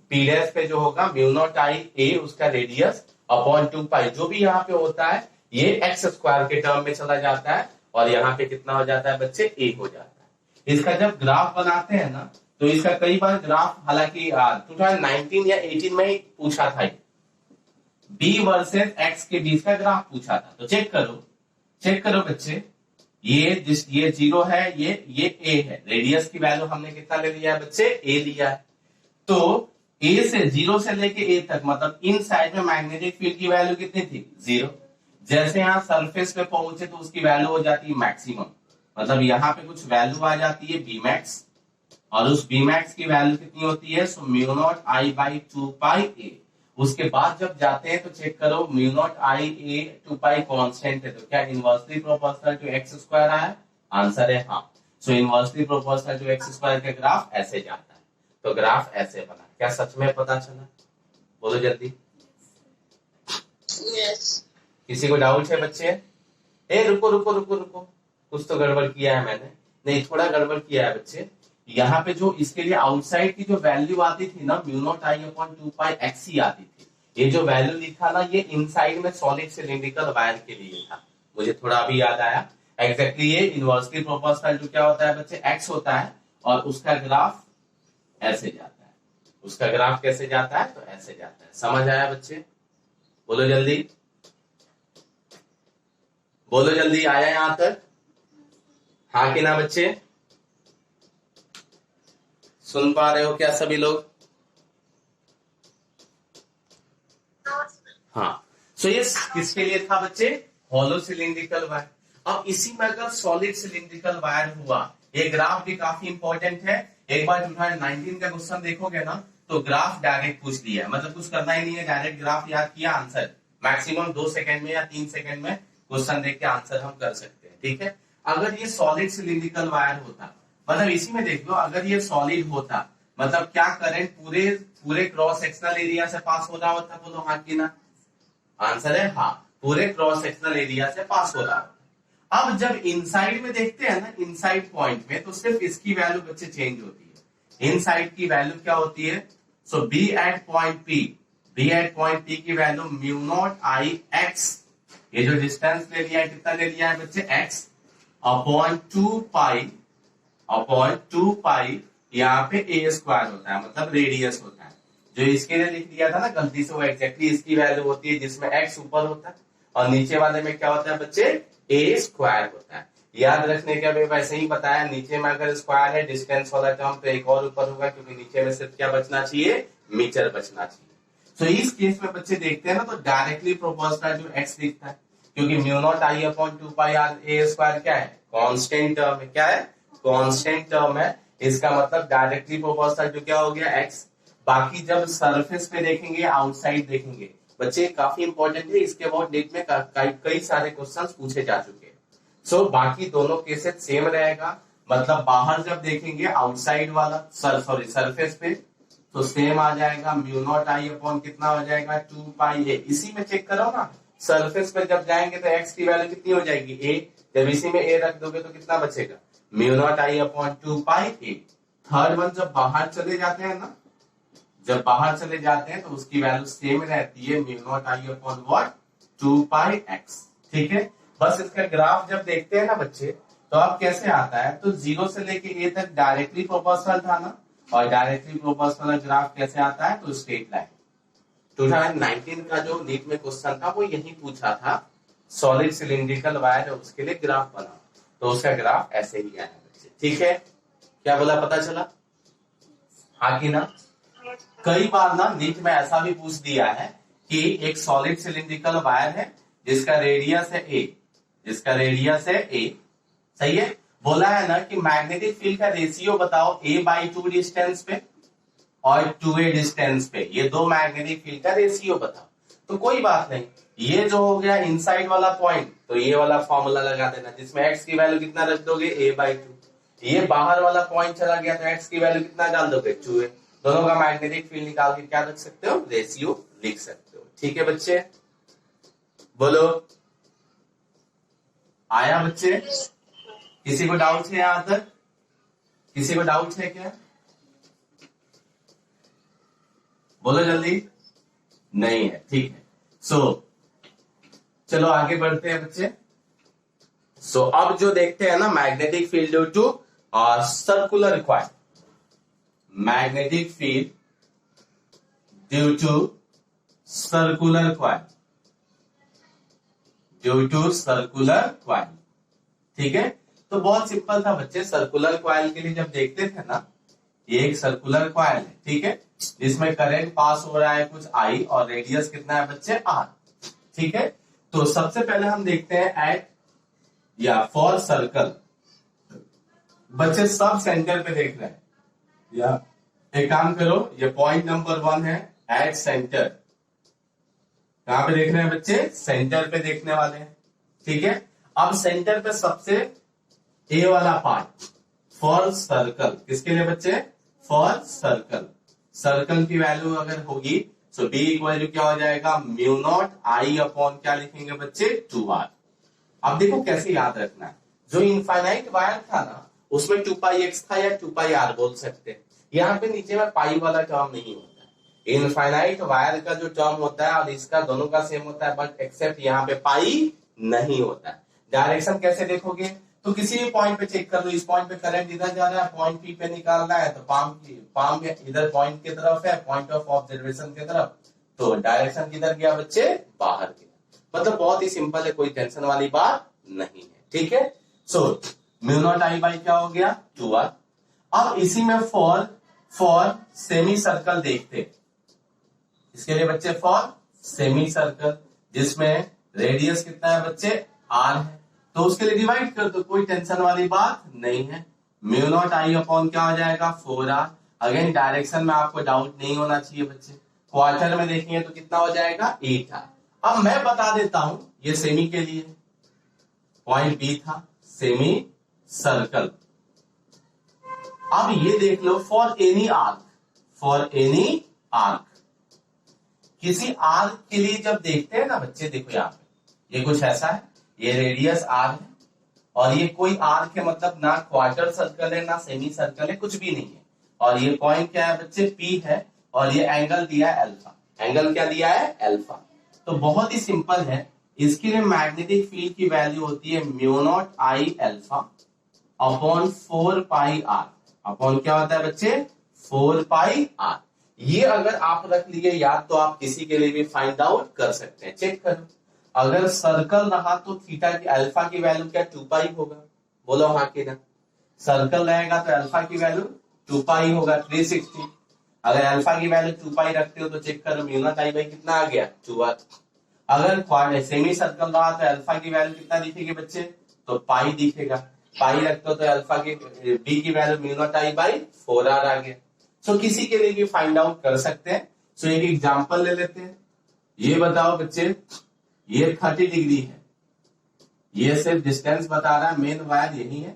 पी डैश पे जो होगा म्यू नॉट आई ए, उसका रेडियस अपॉन 2 पाई, जो भी यहाँ पे होता है ये एक्स स्क्वायर के टर्म में चला जाता है, और यहाँ पे कितना हो जाता है बच्चे, ए हो जाता है। इसका जब ग्राफ बनाते हैं ना, तो इसका कई बार ग्राफ, हालांकि 2019 या 18 में ही पूछा था, बी वर्सेस एक्स के बीच का ग्राफ पूछा था। तो चेक करो बच्चे, ये 0 है, ये ए है, रेडियस की वैल्यू हमने कितना ले लिया है बच्चे, ए लिया है। तो ए से 0 से लेके ए तक, मतलब इन साइड में मैग्नेटिक फील्ड की वैल्यू कितनी थी, 0। जैसे यहाँ सरफेस पे पहुंचे तो उसकी वैल्यू हो जाती है मैक्सिमम, मतलब यहाँ पे कुछ वैल्यू आ जाती है बी मैक्स, और उस बी मैक्स की वैल्यू कितनी होती है, so mu not I by 2 pi A. उसके बाद जब जाते हैं तो चेक करो, mu not I A 2 pi constant है, तो क्या inversely proportional to x square आया, आंसर है हाँ। So inversely proportional to x square का ग्राफ ऐसे जाता है। तो ग्राफ ऐसे बना, क्या सच में पता चला, बोलो जल्दी। यस। किसी को डाउट है बच्चे, ए रुको रुको रुको रुको, कुछ तो गड़बड़ किया है मैंने, नहीं थोड़ा गड़बड़ किया है बच्चे। यहाँ पे जो इसके लिए आउटसाइड की जो वैल्यू आती थी ना, mu naught I upon 2 pi x ही आती थी। ये जो वैल्यू लिखा ना, ये इनसाइड में सॉलिड सिलिंड्रिकल वायर के लिए था, मुझे थोड़ा अभी याद आया। एग्जैक्टली ये इनवर्सली प्रोपोर्शनल टू क्या होता है बच्चे, एक्स होता है, और उसका ग्राफ ऐसे जाता है। उसका ग्राफ कैसे जाता है, तो ऐसे जाता है। समझ आया बच्चे, बोलो जल्दी, बोलो जल्दी, आया यहां तक, हाँ कि ना बच्चे, सुन पा रहे हो क्या सभी लोग, हाँ। सो ये किसके लिए था बच्चे, हॉलो सिलिंड्रिकल वायर। अब इसी में अगर सॉलिड सिलिंड्रिकल वायर हुआ, ये ग्राफ भी काफी इंपॉर्टेंट है। एक बार 2019 का क्वेश्चन देखोगे ना, तो ग्राफ डायरेक्ट पूछ लिया है, मतलब कुछ करना ही नहीं है, डायरेक्ट ग्राफ याद किया, आंसर मैक्सिमम 2 सेकंड में या 3 सेकंड में क्वेश्चन देख के आंसर हम कर सकते हैं, ठीक है। अगर ये सॉलिड सिलिंड्रिकल वायर होता, मतलब इसी में देख लो, अगर ये सॉलिड होता, मतलब क्या करंट पूरे क्रॉस सेक्शनल एरिया से पास हो रहा होता, बोलो हाँ कि ना, आंसर है हाँ, पूरे क्रॉस सेक्शनल एरिया से पास हो रहा होता। अब जब इनसाइड में देखते हैं ना, इनसाइड पॉइंट में, तो सिर्फ इसकी वैल्यू बच्चे चेंज होती है। इनसाइड की वैल्यू क्या होती है, सो बी एट पॉइंट पी की value mu not I x, ये जो डिस्टेंस ले लिया है, कितना ले लिया है बच्चे, एक्स अपॉन 2 पाई, यहाँ पे ए स्क्वायर होता है, मतलब रेडियस होता है। जो इसके लिए लिख दिया था ना गलती से, वो एग्जैक्टली इसकी वैल्यू होती है, जिसमें एक्स ऊपर होता है, और नीचे वाले में क्या होता है बच्चे, ए स्क्वायर होता है। याद रखने का भी वैसे ही बताया, नीचे में अगर स्क्वायर है डिस्टेंस वाला टर्म, तो एक और ऊपर होगा, क्योंकि नीचे में सिर्फ क्या बचना चाहिए, मीटर बचना चाहिए। तो इस केस में बच्चे देखते हैं ना, तो डायरेक्टली प्रोपोर्शनल टू एक्स दिखता है, क्योंकि mu not I upon 2 pi r a square क्या है, कांस्टेंट टर्म है, क्या है, कांस्टेंट टर्म है। इसका मतलब डायरेक्टली प्रोपोर्शनल टू क्या हो गया, एक्स। बाकी जब सरफेस पे देखेंगे, आउटसाइड देखेंगे बच्चे, काफी इंपॉर्टेंट है, इसके बहुत डेट में कई सारे क्वेश्चंस पूछे जा चुके हैं। सो बाकी दोनों केसेस सेम रहेगा, मतलब बाहर जब देखेंगे आउटसाइड वाला सरफेस पे तो सेम आ जाएगा, म्यू नॉट आई अपॉन कितना हो जाएगा 2 पाई ए। इसी में चेक करो ना, सरफेस पे जब जाएंगे तो एक्स की वैल्यू कितनी हो जाएगी ए, जब इसी में ए रख दोगे तो कितना बचेगा mu naught I upon 2 pi A. Third one जब बाहर चले जाते हैं ना, जब बाहर चले जाते हैं तो उसकी वैल्यू सेम रहती है mu not I upon what 2 pi x. ठीक है, बस इसका ग्राफ जब देखते हैं ना बच्चे तो अब कैसे आता है, तो 0 से लेके ए तक डायरेक्टली प्रोपोर्शनल था ना, और डायरेक्टली प्रोपोर्शनल ग्राफ कैसे आता है, तो स्ट्रेट लाइन। 2019 का जो नीट में क्वेश्चन था वो यही पूछा था, सॉलिड सिलिंड्रिकल वायर है उसके लिए ग्राफ बना, तो उसका ग्राफ ऐसे ही आया बच्चे। ठीक है, क्या बोला पता चला, हाँ कि ना। कई बार ना नीट में ऐसा भी पूछ दिया है कि एक सॉलिड सिलिंड्रिकल वायर है जिसका रेडियस है ए, जिसका रेडियस है ए, सही है, बोला है ना कि मैग्नेटिक फील्ड का रेशियो बताओ a/2 डिस्टेंस पे और 2a डिस्टेंस पे, ये दो मैग्नेटिक फील्ड का रेशियो बताओ। तो कोई बात नहीं, ये जो हो गया इनसाइड वाला पॉइंट, तो ये वाला फॉर्मूला लगा देना जिसमें x की वैल्यू कितना रख दोगे a/2। ये बाहर वाला पॉइंट चला गया तो x की वैल्यू कितना डाल दोगे 2a। दोनों का मैग्नेटिक फील्ड निकाल के क्या रख सकते हो, रेशियो लिख सकते हो। ठीक है बच्चे, बोलो आया बच्चे, किसी को डाउट है यहां तक, किसी को डाउट है क्या, बोलो जल्दी, नहीं है, ठीक है। सो चलो आगे बढ़ते हैं बच्चे। सो अब जो देखते हैं ना magnetic field due to circular coil, magnetic field due to circular coil, due to circular coil. ठीक है, तो बहुत सिंपल था बच्चे, सर्कुलर कॉइल के लिए जब देखते थे ना, ये एक सर्कुलर कॉइल है, ठीक है, जिसमें करंट पास हो रहा है कुछ आई और रेडियस कितना है बच्चे आर। ठीक है, तो सबसे पहले हम देखते हैं एट या फॉर सर्कल, बच्चे सब सेंटर पे देख रहे हैं, या एक काम करो, ये पॉइंट नंबर 1 है एट सेंटर, कहां पे देख रहे हैं बच्चे, सेंटर पे देखने वाले हैं। ठीक है, अब सेंटर पे सबसे ए वाला पार्ट फॉर सर्कल, किसके लिए बच्चे, फॉर सर्कल, सर्कल की वैल्यू अगर होगी तो बी इक्वल टू क्या हो जाएगा म्यू नॉट आई अपॉन क्या लिखेंगे बच्चे 2r। अब देखो कैसे याद रखना है, जो इनफाइनाइट वायर था ना उसमें 2 पाई एक्स था या 2 पाई आर बोल सकते हैं, यहाँ पे नीचे में पाई वाला टर्म नहीं होता है। इनफाइनाइट वायर का जो टर्म होता है और इसका दोनों का सेम होता है, बट एक्सेप्ट यहाँ पे पाई नहीं होता है। डायरेक्शन कैसे देखोगे, तो किसी भी पॉइंट पे चेक कर लो, इस पॉइंट पे करंट इधर जा रहा है, पॉइंट पी पे निकालना है तो पाम इधर पॉइंट की तरफ है, पॉइंट ऑफ ऑब्जर्वेशन की तरफ, तो डायरेक्शन किधर गया बच्चे, बाहर गया। मतलब बहुत ही सिंपल है, कोई टेंशन वाली बात नहीं है। ठीक है, so mu not I by क्या हो गया 2r। अब इसी में फॉर सेमी सर्कल देखते, इसके लिए बच्चे फॉर सेमी सर्कल जिसमें रेडियस कितना है बच्चे r है, तो उसके लिए डिवाइड कर दो, कोई टेंशन वाली बात नहीं है। म्यू नॉट आई अपॉन क्या हो जाएगा 4r। अगेन डायरेक्शन में आपको डाउट नहीं होना चाहिए बच्चे, क्वार्टर में देखेंगे तो कितना हो जाएगा 8r। अब मैं बता देता हूं, ये सेमी के लिए पॉइंट बी था, सेमी सर्कल। अब ये देख लो for any arc, for any arc, किसी आर्क के लिए जब देखते हैं ना बच्चे, देखो यहाँ पे ये कुछ ऐसा है, ये रेडियस आर है और ये कोई आर्क है, मतलब ना क्वार्टर सर्कल है ना सेमी सर्कल है, कुछ भी नहीं है, और ये पॉइंट क्या है बच्चे पी है, और ये एंगल दिया है अल्फा, एंगल क्या दिया है अल्फा। तो बहुत ही सिंपल है, इसके लिए मैग्नेटिक फील्ड की वैल्यू होती है mu not I alpha upon 4 pi r, upon क्या होता है बच्चे 4 पाई आर। ये अगर आप रख लिए याद तो आप किसी के लिए भी फाइंड आउट कर सकते हैं, चेक करो। अगर सर्कल रहा तो थीटा की अल्फा की वैल्यू क्या 2 पाई होगा, बोलो हाँ कि ना। सर्कल रहेगा तो अल्फा की वैल्यू 2 पाई होगा 360। अगर अल्फा की वैल्यू 2 पाई रखते हो तो चेक करो म्यू नॉट आई बाई कितना आ गया 2r। अगर सेमी सर्कल रहा तो अल्फा की वैल्यू कितना दिखेगी बच्चे, तो पाई दिखेगा, पाई रखते हो तो अल्फा की बी की value mu naught I by 4r आ गया। सो किसी के लिए भी फाइंड आउट कर सकते हैं। सो एक एग्जांपल ले लेते हैं, ये बताओ बच्चे, ये 30 डिग्री है, ये सिर्फ डिस्टेंस बता रहा है, मेन वायर यही है,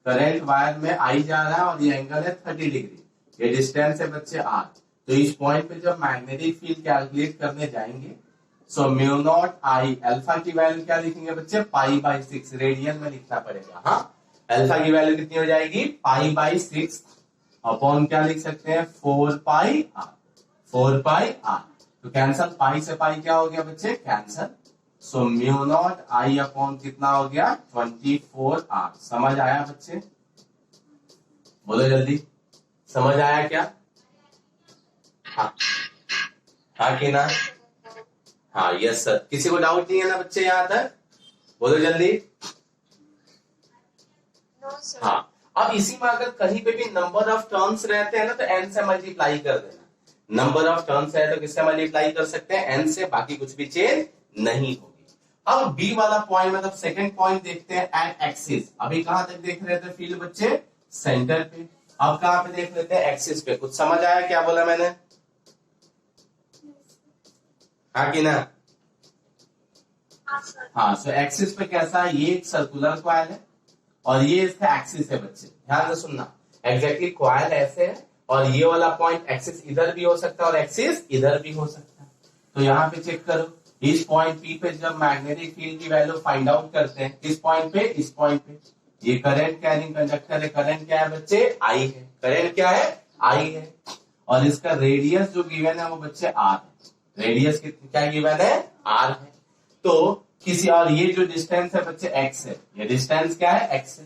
करंट वायर में आई जा रहा है और ये एंगल है 30 डिग्री, ये डिस्टेंस है बच्चे आर। तो इस पॉइंट पे जब मैग्नेटिक फील्ड कैलकुलेट करने जाएंगे, सो म्यू नॉट आई, अल्फा की वैल्यू क्या लिखेंगे बच्चे, पाई/6, रेडियन में लिखना पड़ेगा। हाँ, अल्फा की वैल्यू कितनी हो जाएगी, पाई/6 अपॉन क्या लिख सकते हैं, 4πr, 4πr। तो कैंसल, पाई से पाई क्या हो गया बच्चे, cancel. So mu not I upon कितना हो गया, 24r। समझ आया बच्चे, बोलो जल्दी, समझ आया क्या? हाँ, हाँ कि ना? हाँ, यस सर। किसी को डाउट नहीं है ना बच्चे यहाँ तक, बोलो जल्दी। हाँ, अब इसी में अगर कहीं पे भी नंबर ऑफ टर्न्स रहते हैं ना तो n से मल्टीप्लाई कर देना। नंबर ऑफ टर्न्स है तो किससे मल्टीप्लाई कर सकते हैं, n से, बाकी कुछ भी चेंज नहीं होगी। अब बी वाला पॉइंट, मतलब सेकंड पॉइंट देखते हैं, एट एक्सिस। अभी कहां तक देख रहे थे फील्ड बच्चे, सेंटर पे। अब कहां पे देख लेते हैं, एक्सिस पे। कुछ समझ आया क्या बोला मैंने, हाँ कि ना? हाँ, सो एक्सिस पे कैसा है, ये एक सर्कुलर कॉइल है और ये इसका एक्सिस है बच्चे, ध्यान से सुनना। एग्जैक्टली कॉइल ऐसे है और ये वाला पॉइंट एक्सिस इधर भी हो सकता है और एक्सिस इधर भी हो सकता है। तो यहाँ पे चेक करो, इस पॉइंट पी पे जब मैग्नेटिक फील्ड की वैल्यू फाइंड आउट करते हैं, किस पॉइंट पे, इस पॉइंट पे, ये करंट कैरिंग कंडक्टर है, करंट क्या है बच्चे, आई है, करंट क्या है, आई है, और इसका रेडियस जो गिवन है वो बच्चे आर है। रेडियस क्या गिवन है, आर है। तो किसी, और ये जो डिस्टेंस है बच्चे एक्स है, ये डिस्टेंस क्या है, एक्स है।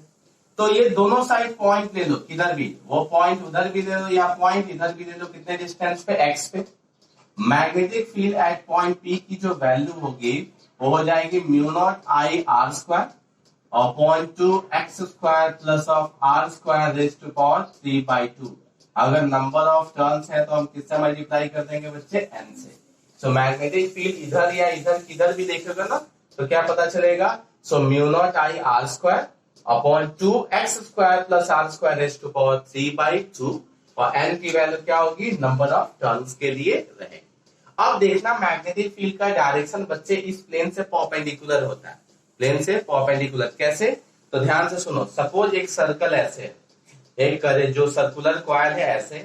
तो ये दोनों साइड पॉइंट ले लो, किधर भी, वो पॉइंट उधर भी ले लो या पॉइंट इधर भी ले लो, कितने डिस्टेंस पे, एक्स पे। Magnetic field at point P की जो वैल्यू होगी वो हो जाएगी mu not I r square upon 2x² plus of r square raise to power 3/2। अगर नंबर ऑफ टर्न्स है तो हम किससे मल्टीप्लाई कर देंगे बच्चे, n से। सो मैग्नेटिक फील्ड इधर या इधर किधर भी देखेगा ना तो क्या पता चलेगा, so mu not I r square upon 2x² plus r square raise to power 3/2, और n की वैल्यू क्या होगी, नंबर ऑफ टर्न्स के लिए रहेगी। अब देखना, मैग्नेटिक फील्ड का डायरेक्शन बच्चे इस प्लेन से परपेंडिकुलर होता है, प्लेन से परपेंडिकुलर। कैसे, तो ध्यान से सुनो। सपोज एक सर्कल ऐसे है, एक करे जो सर्कुलर कॉइल है ऐसे,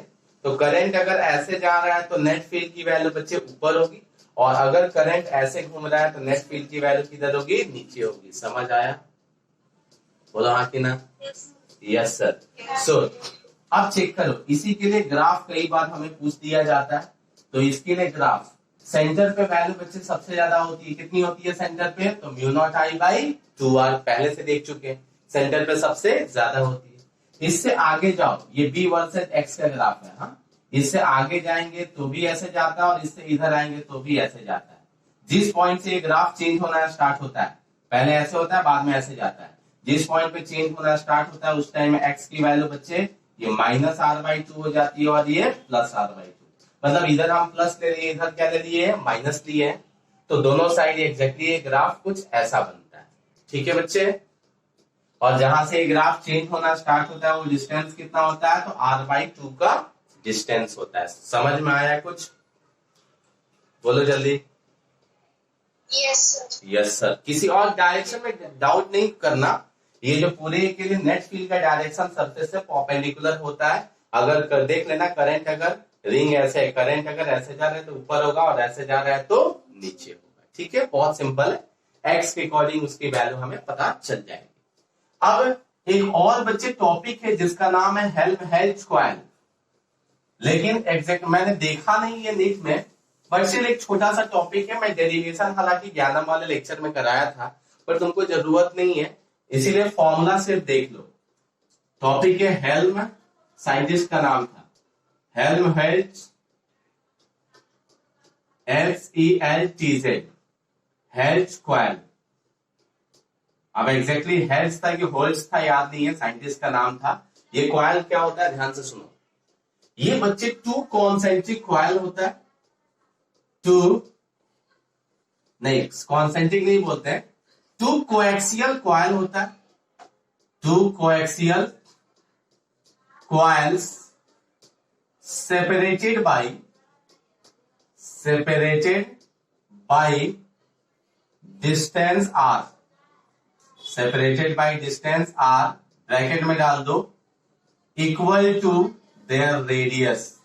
तो करंट अगर ऐसे जा रहा है तो नेट फील्ड की वैल्यू बच्चे ऊपर होगी, और अगर करंट ऐसे घूम रहा है तो नेट फील्ड की वैल्यू किधर होगी, नीचे होगी। समझ आया, बोलो हाँ कि ना? Yes sir. सो अब चेक करो, इसी के लिए ग्राफ कई बार हमें पूछ दिया जाता है, तो इसके लिए ग्राफ, सेंटर पे वैल्यू बच्चे सबसे ज्यादा होती है, कितनी होती है सेंटर पे, तो mu not I by 2r, पहले से देख चुके हैं, सेंटर पे सबसे ज्यादा होती है। इससे आगे जाओ, ये b वर्सेस x का ग्राफ है, हाँ, इससे आगे जाएंगे तो भी ऐसे जाता है और इससे इधर आएंगे तो भी ऐसे जाता है। जिस पॉइंट से ये ग्राफ चेंज होना स्टार्ट होता है, पहले ऐसे होता है बाद में ऐसे जाता है, जिस पॉइंट पे चेंज होना स्टार्ट होता है उस टाइम x की वैल्यू बच्चे ये -r/2 हो जाती है और ये +r/2। मतलब इधर हम प्लस ले लिए, इधर क्या ले लिए, माइनस लिए हैं, तो दोनों साइड एग्जैक्टली ये ग्राफ कुछ ऐसा बनता है। ठीक है बच्चे, और जहां से ये ग्राफ चेंज होना स्टार्ट होता है वो डिस्टेंस कितना होता है, तो r/2 का डिस्टेंस होता है। समझ में आया कुछ, बोलो जल्दी। Yes sir. Yes sir. किसी और डायरेक्शन में डाउट नहीं करना, ये जो पूरे के लिए नेट फील्ड का डायरेक्शन सरफेस से परपेंडिकुलर होता है। अगर देख लेना, करंट अगर रिंग ऐसे है, करंट अगर ऐसे जा रहा है तो ऊपर होगा और ऐसे जा रहा है तो नीचे होगा। ठीक है, बहुत सिंपल है, एक्स के अकॉर्डिंग उसकी वैल्यू हमें पता चल जाएगी। अब एक और बच्चे टॉपिक है जिसका नाम है हेल्महोल्ट्ज कॉइल, लेकिन एग्जैक्ट मैंने देखा नहीं है नीट में, बट सिर्फ एक छोटा सा टॉपिक है। मैं डेरिवेशन हालांकि ज्ञानम वाले लेक्चर में कराया था, पर तुमको जरूरत नहीं है, इसीलिए फॉर्मूला सिर्फ देख लो। टॉपिक है हेल्म, साइंटिस्ट का नाम था हेल्महोल्ट्ज, HELTZ, हेल्ट्ज कॉइल। अब एग्जैक्टली हेल्ट्ज था कि होल्ट्ज था याद नहीं है, साइंटिस्ट का नाम था। ये कॉइल क्या होता है, ध्यान से सुनो। ये बच्चे 2 कॉन्सेंट्रिक कॉइल होता है, 2 नहीं, कॉन्सेंट्रिक नहीं बोलते हैं, 2 कोएक्सियल कॉइल होता है, 2 coaxial coils separated by distance r, separated by distance r, bracket में डाल दो, इक्वल टू देयर रेडियस।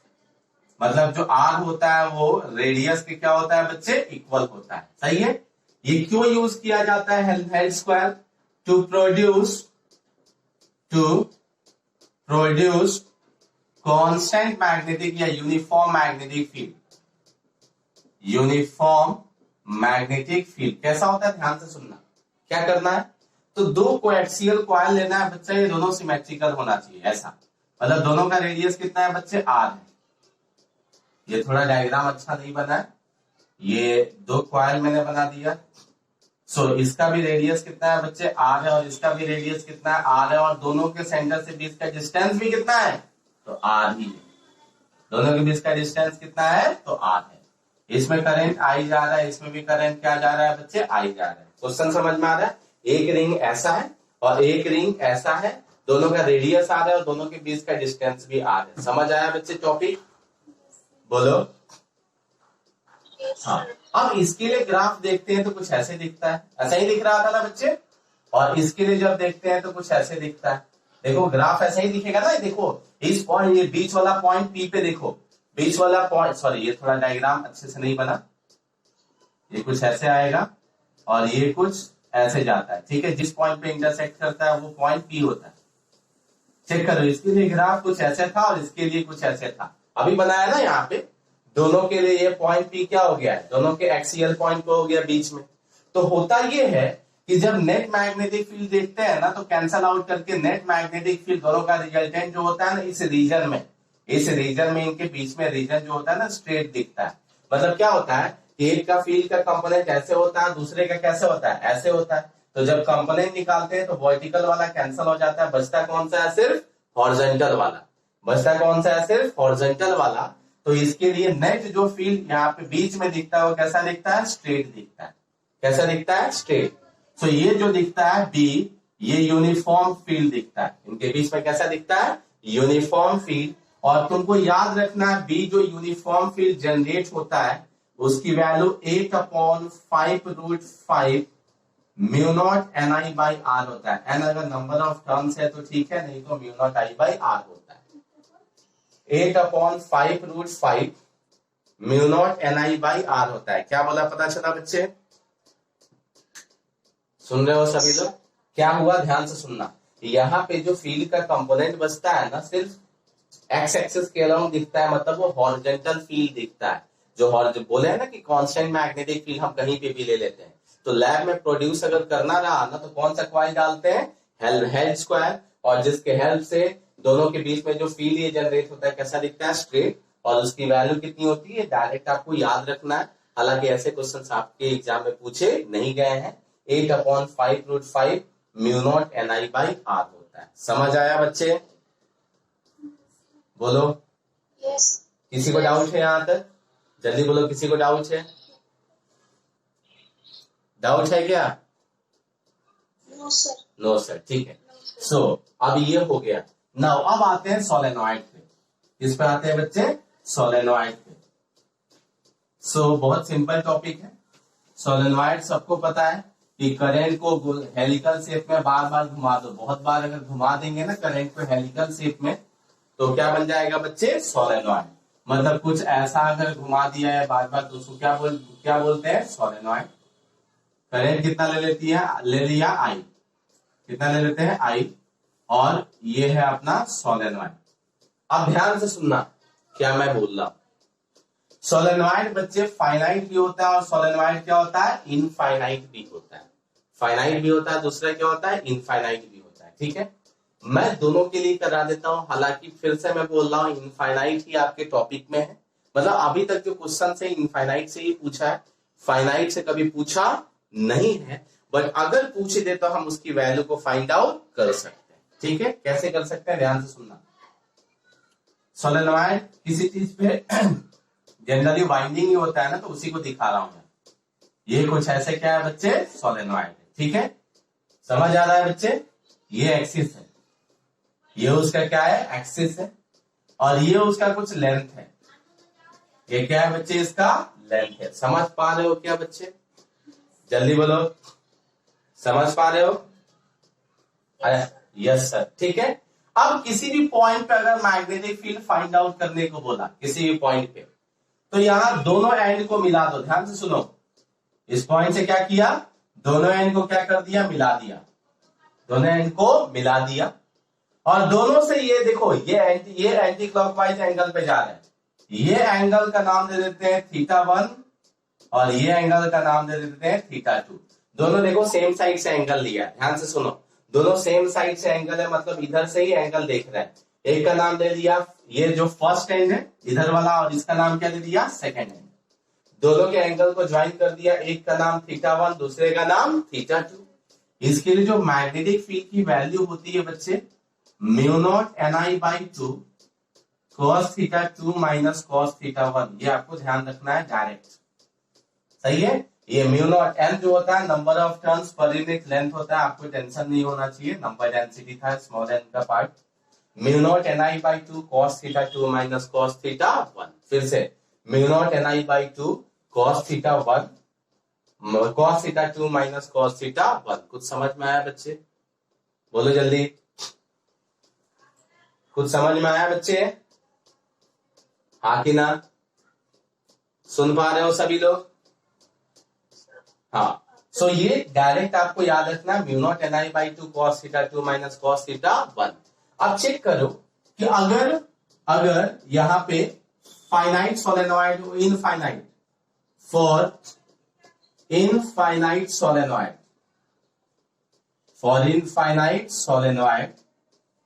मतलब जो आर होता है वो रेडियस के क्या होता है बच्चे, इक्वल होता है। सही है। ये क्यों यूज किया जाता है Helmholtz square? To produce constant magnetic या uniform magnetic field. Uniform magnetic field कैसा होता है, ध्यान से सुनना। क्या करना है, तो दो कोएक्सियल कॉइल लेना है बच्चा, ये दोनों सिमेट्रिकल होना चाहिए ऐसा। मतलब दोनों का रेडियस कितना है बच्चे, आर है। ये थोड़ा डायग्राम अच्छा नहीं बना है, ये दो कॉइल मैंने बना दिया। सो इसका भी रेडियस कितना है बच्चे, आर है, और इसका भी रेडियस कितना है, आर है, और दोनों के सेंटर से बीच का डिस्टेंस भी कितना है, तो आर ही है। दोनों के बीच का डिस्टेंस कितना है, तो आर है। इसमें करंट आई जा रहा है, इसमें भी करंट क्या जा रहा है बच्चे, आई जा रहा है। क्वेश्चन समझ में आ रहा है? एक रिंग ऐसा है और एक रिंग ऐसा है, दोनों का रेडियस आर है और दोनों के बीच का डिस्टेंस भी आर है। समझ आया बच्चे टॉपिक? बोलो। हाँ, अब इसके लिए ग्राफ देखते हैं तो कुछ ऐसे दिखता है, ऐसा ही दिख रहा था ना बच्चे। और इसके लिए जब देखते हैं तो कुछ ऐसे दिखता है। देखो ग्राफ ऐसा ही दिखेगा ना। देखो इस पॉइंट, ये बीच वाला पॉइंट पी पे देखो, बीच वाला पॉइंट, सॉरी ये थोड़ा डायग्राम अच्छे से नहीं बना, ये कुछ ऐसे आएगा और ये कुछ ऐसे जाता है। ठीक है, जिस पॉइंट पे इंटरसेक्ट करता है वो पॉइंट पी होता है। चेक करो, इसके लिए ग्राफ कुछ ऐसे था और इसके लिए कुछ ऐसे था। अभी बनाया ना यहाँ पे, दोनों के लिए ये पॉइंट पी क्या हो गया है, दोनों के एक्सियल पॉइंट को हो गया बीच में। तो होता ये है कि जब नेट मैग्नेटिक फील्ड देखते हैं ना, तो कैंसल आउट करके नेट मैग्नेटिक फील्ड दोनों का रिजल्टेंट जो होता है ना, इस रीजन में इनके बीच में रीजन जो होता है ना, स्ट्रेट दिखता है। मतलब क्या होता है कि एक का फील्ड का कंपोनेंट ऐसे होता है, दूसरे का कैसे होता है, ऐसे होता है। तो जब कंपोनेंट निकालते हैं तो वर्टिकल वाला कैंसल हो जाता है, बचता कौन सा है, सिर्फ हॉरिजॉन्टल वाला। बचता कौन सा है, सिर्फ हॉरिजॉन्टल वाला। तो इसके लिए नेट जो फील्ड यहाँ पे बीच में दिखता है वो कैसा दिखता है, स्ट्रेट दिखता है। कैसा दिखता है, स्ट्रेट। सो ये जो दिखता है बी, ये यूनिफॉर्म फील्ड दिखता है। इनके बीच में कैसा दिखता है, यूनिफॉर्म फील्ड। और तुमको याद रखना है, बी जो यूनिफॉर्म फील्ड जनरेट होता है उसकी value 8/5√5 mu naught n I by r होता है। एन अगर नंबर ऑफ टर्म्स है तो ठीक है, नहीं तो mu not I by r होता है। 8/5√5 mu naught n I by r होता है। क्या बोला, पता चला बच्चे? सुन रहे हो सभी लोग? क्या हुआ, ध्यान से सुनना। यहाँ पे जो फील्ड का कंपोनेंट बचता है ना, सिर्फ एक्स एक्सिस के अलाउंग दिखता है, मतलब वो हॉरिजॉन्टल फील्ड दिखता है। जो बोले है ना कि कांस्टेंट मैग्नेटिक फील्ड हम कहीं पे भी ले लेते हैं। तो लैब में प्रोड्यूस अगर करना रहा ना, तो कौन सा कॉइल डालते हैं, हेल्महोल्ट्ज स्क्वायर। और जिसके हेल्प से दोनों के बीच में जो फील्ड ये जनरेट होता है कैसा दिखता है, स्ट्रेट। और उसकी वैल्यू कितनी होती है, डायरेक्ट आपको याद रखना है। हालांकि ऐसे क्वेश्चन आपके एग्जाम में पूछे नहीं गए हैं। 8/5√5 mu naught n I by r होता है। समझ आया बच्चे? बोलो। यस। किसी को डाउट है यहाँ तक? जल्दी बोलो, किसी को डाउट है? डाउट है क्या? No sir. नो सर, ठीक है। सो अब ये हो गया। नाउ अब आते हैं सोलेनॉइड पे। किस पे आते हैं बच्चे, सोलेनॉइड पे। सो बहुत सिंपल टॉपिक है। सोलेनॉइड सबको पता है कि करंट को हेलिकल शेप में बार बार घुमा दो। बहुत बार अगर घुमा देंगे ना करंट को हेलिकल शेप में, तो क्या बन जाएगा बच्चे, सोलेनॉइड। मतलब कुछ ऐसा अगर घुमा दिया है बार बार, तो उसको क्या बोलते हैं, सोलेनॉइड। करंट कितना ले लेती है, ले लिया आई, कितना ले लेते हैं, आई। और ये है अपना सोलेनॉइड। अब ध्यान से सुनना क्या मैं बोल रहा हूं। सोलेनॉइड बच्चे फाइनाइट भी होता है और सोलेनॉइड क्या होता है, इनफाइनाइट भी होता है। फाइनाइट भी होता है, दूसरा क्या होता है, इनफाइनाइट भी होता है। ठीक है, मैं दोनों के लिए करा देता हूं। हालांकि फिर से मैं बोल रहा हूं, इनफाइनाइट ही आपके टॉपिक में है। मतलब अभी तक जो क्वेश्चन से इनफाइनाइट से ही पूछा है, फाइनाइट से कभी पूछा नहीं है। बट अगर पूछे दे तो हम उसकी वैल्यू को फाइंड आउट कर सकते हैं। ठीक है, कैसे कर सकते हैं, ध्यान से सुनना। सोलेनॉइड किसी चीज पे जनरली वाइंडिंग ही होता है ना, तो उसी को दिखा रहा हूं मैं। ये कुछ ऐसे क्या है बच्चे, सोलेनॉइड। ठीक है, समझ आ रहा है बच्चे? ये एक्सिस है, ये उसका क्या है, एक्सिस है। और ये उसका कुछ लेंथ है। ये क्या है बच्चे, इसका लेंथ है। समझ पा रहे हो क्या बच्चे? जल्दी बोलो, समझ पा रहे हो? अरे यस सर, ठीक है। अब किसी भी पॉइंट पे अगर मैग्नेटिक फील्ड फाइंड आउट करने को बोला किसी भी पॉइंट पे, तो यहां दोनों एंड को मिला दो। ध्यान से सुनो, इस पॉइंट से क्या किया, दोनों एंड को क्या कर दिया, मिला दिया, दोनों एंड को मिला दिया। और दोनों से ये देखो, ये एंटी क्लॉकवाइज एंगल पे जा रहा है, ये एंगल का नाम दे देते हैं θ1 और ये एंगल का नाम दे देते हैं θ2। दोनों देखो सेम साइड से एंगल लिया है, ध्यान से सुनो, दोनों सेम साइड से एंगल है, मतलब इधर से ही एंगल देख रहे हैं। एक का नाम दे दिया, ये जो फर्स्ट एंड है इधर वाला, और इसका नाम क्या दे दिया, सेकंड एंड। दोनों के एंगल को ज्वाइन कर दिया, एक का नाम θ1 दूसरे का नाम θ2। इसके लिए जो मैग्नेटिक फील्ड की वैल्यू होती है बच्चे, μ0 Ni/2 cos θ2 माइनस cos θ1, ये आपको ध्यान रखना है डायरेक्ट, सही है। ये μ0 n जो होता है number of turns per unit length होता है, आपको टेंशन नहीं होना चाहिए, नंबर डेंसिटी था स्मॉल n का part. μ0 Ni/2 cos θ2 minus cos θ1, फिर से μ0 Ni/2 cos θ1 cos θ2 minus cos θ1। कुछ समझ में आया बच्चे, बोलो जल्दी, कुछ समझ में आया बच्चे, हाँ कि ना, सुन पा रहे हो सभी लोग, हाँ। सो ये डायरेक्ट आपको याद रखना, μ0 Ni/2 cos θ2 माइनस cos θ1। अब चेक करो कि अगर यहां पे फाइनाइट सोलेनॉइड हो, इनफाइनाइट, फॉर इनफाइनाइट सोलेनॉइड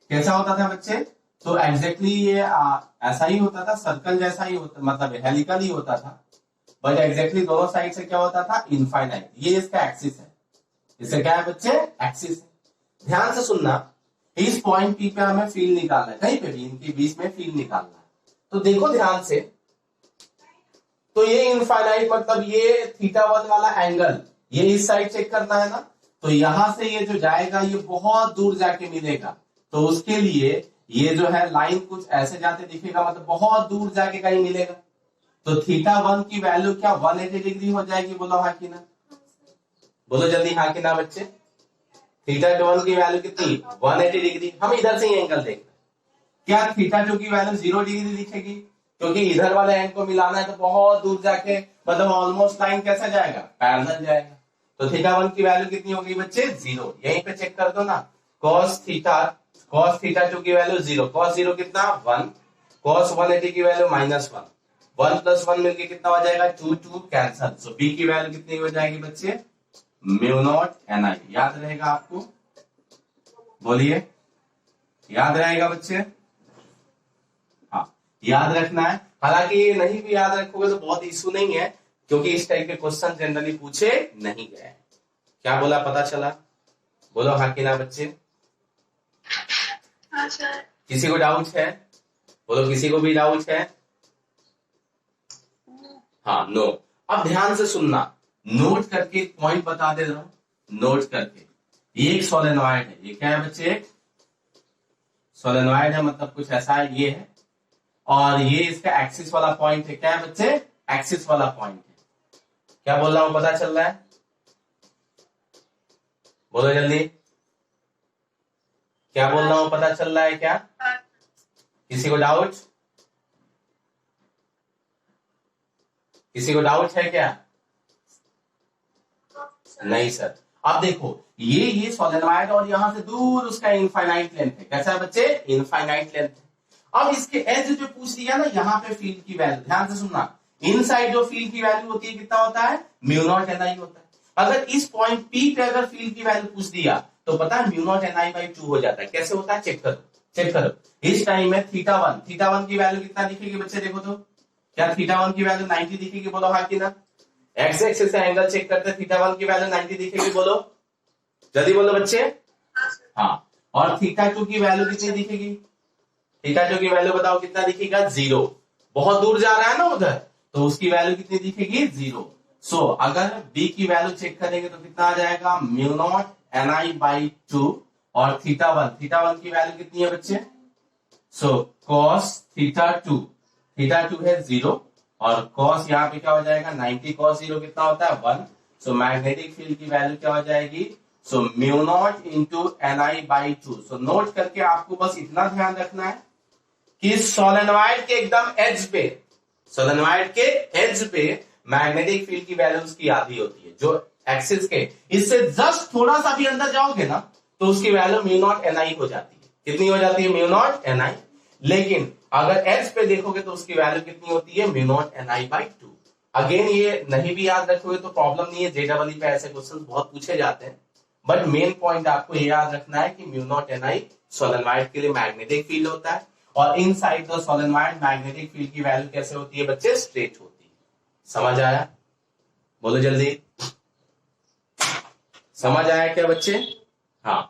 कैसा होता था बच्चे, तो एग्जैक्टली ये ऐसा ही होता था, सर्कल जैसा ही होता, मतलब हेलिकल ही होता था, बट एग्जैक्टली दोनों साइड से क्या होता था, इनफाइनाइट। ये इसका एक्सिस है, इससे क्या है बच्चे, एक्सिस है। ध्यान से सुनना, इस पॉइंट पी पे हमें फील्ड निकालना है, कहीं पे भी इनके बीच में फील्ड निकालना है। तो देखो ध्यान से, तो ये इनफाइनाइट मतलब ये θ1 वाला एंगल, ये इस साइड चेक करना है ना, तो यहां से ये जो जाएगा ये बहुत दूर जाके मिलेगा, तो उसके लिए ये जो है लाइन कुछ ऐसे जाते दिखेगा, मतलब बहुत दूर जाके कहीं मिलेगा। तो θ1 की वैल्यू क्या 180 डिग्री हो जाएगी, बोलो हाँ कि ना, बोलो जल्दी हाँ कि ना बच्चे। θ1 की वैल्यू कितनी, 180 डिग्री। हम इधर से ही एंगल देख रहे हैं, क्या θ2 की वैल्यू 0 डिग्री दिखेगी, क्योंकि इधर वाले एंड को मिलाना है, तो बहुत दूर जाके, मतलब ऑलमोस्ट लाइन कैसा जाएगा, पैरेलल जाएगा। तो θ1 की वैल्यू कितनी होगी बच्चे, 0। यहीं पे चेक कर दो ना, cos θ2 की वैल्यू 0, cos 0 कितना 1, cos 180 की वैल्यू -1, 1 + 1 मिलके कितना हो जाएगा, 2 2 कैंसल। सो बी की वैल्यू कितनी हो जाएगी बच्चे, μ0 Ni। याद रहेगा आपको, बोलिए, याद रहेगा बच्चे, हाँ याद रखना है। हालांकि ये नहीं भी याद रखोगे तो बहुत इशू नहीं है, क्योंकि इस टाइप के क्वेश्चन जनरली पूछे नहीं गए। क्या बोला, पता चला, बोलो हाँ कि ना बच्चे। हाँ सर। किसी को डाउट है, बोलो किसी को भी डाउट है, हाँ नो। अब ध्यान से सुनना, नोट करके पॉइंट बता दे रहा हूं, नोट करके। ये एक सोलेनॉइड है, ये क्या है बच्चे, एक सोलेनॉइड है, मतलब कुछ ऐसा है, ये है, और ये इसका एक्सिस वाला पॉइंट है, क्या है बच्चे, एक्सिस वाला पॉइंट है। क्या बोल रहा हूं, पता चल रहा है, बोलो जल्दी, क्या बोल रहा हूं, पता चल रहा है क्या, किसी को डाउट, किसी को डाउट है क्या, नहीं सर। अब देखो, ये सोलेनॉइड और यहां से दूर उसका इनफाइनाइट लेंथ है, कैसा है बच्चे, इनफाइनाइट लेंथ है। अब इसके एज जो पूछ दिया ना, यहाँ पे फील्ड की वैल्यू, ध्यान से सुनना, इनसाइड जो फील्ड की वैल्यू होती है कितना होता है, μ0 Ni होता है। अगर इस पॉइंट पी पे अगर फील्ड की वैल्यू पूछ दिया, तो पता है μ0 Ni/2 हो जाता है। कैसे होता है, चेक करो, चेक करो। इस टाइम में θ1 की वैल्यू कितना दिखेगी बच्चे, देखो तो, क्या θ1 की वैल्यू 90 दिखेगी, बोलो हाँ कि ना। एक्स एक्सिस से एंगल चेक करते, θ1 की वैल्यू 90 दिखेगी, बोलो जल्दी बोलो बच्चे, हाँ। और θ2 की वैल्यू कितनी दिखेगी, θ2 की वैल्यू बताओ कितना दिखेगा, 0। बहुत दूर जा रहा है ना उधर, तो उसकी वैल्यू कितनी दिखेगी, 0। सो अगर b की वैल्यू चेक करेंगे तो कितना आ जाएगा, μ0 Ni/2 और θ1 की वैल्यू कितनी है बच्चे, सो cos θ2 है 0, और cos यहाँ पे क्या हो जाएगा, 90 cos 0 कितना होता है, 1। सो मैग्नेटिक फील्ड की वैल्यू क्या हो जाएगी, सो mu not into ni/2। So note करके आपको बस इतना ध्यान रखना है कि सोलेनोइड के एकदम एज पे, सोलेनोइड के एज पे मैग्नेटिक फील्ड की वैल्यूज की आधी होती है, जो एक्सिस के इससे जस्ट थोड़ा सा भी अंदर जाओगे ना तो उसकी वैल्यू म्यू नॉट ni हो जाती है। कितनी हो जाती है? Mu not ni। लेकिन अगर एज पे देखोगे तो उसकी वैल्यू कितनी होती है? Mu not ni/2। अगेन ये नहीं भी याद रखोगे तो प्रॉब्लम नहीं है, जेडबल पे ऐसे क्वेश्चन बहुत पूछे जाते हैं, बट मेन पॉइंट आपको ये याद रखना है कि म्यू नॉट ni सोलेनोइड के लिए मैग्नेटिक फील्ड होता है, और inside the solenoid magnetic field की वैल्यू कैसे होती है बच्चे? स्ट्रेट होती है। समझ आया? बोलो जल्दी, समझ आया क्या बच्चे? हाँ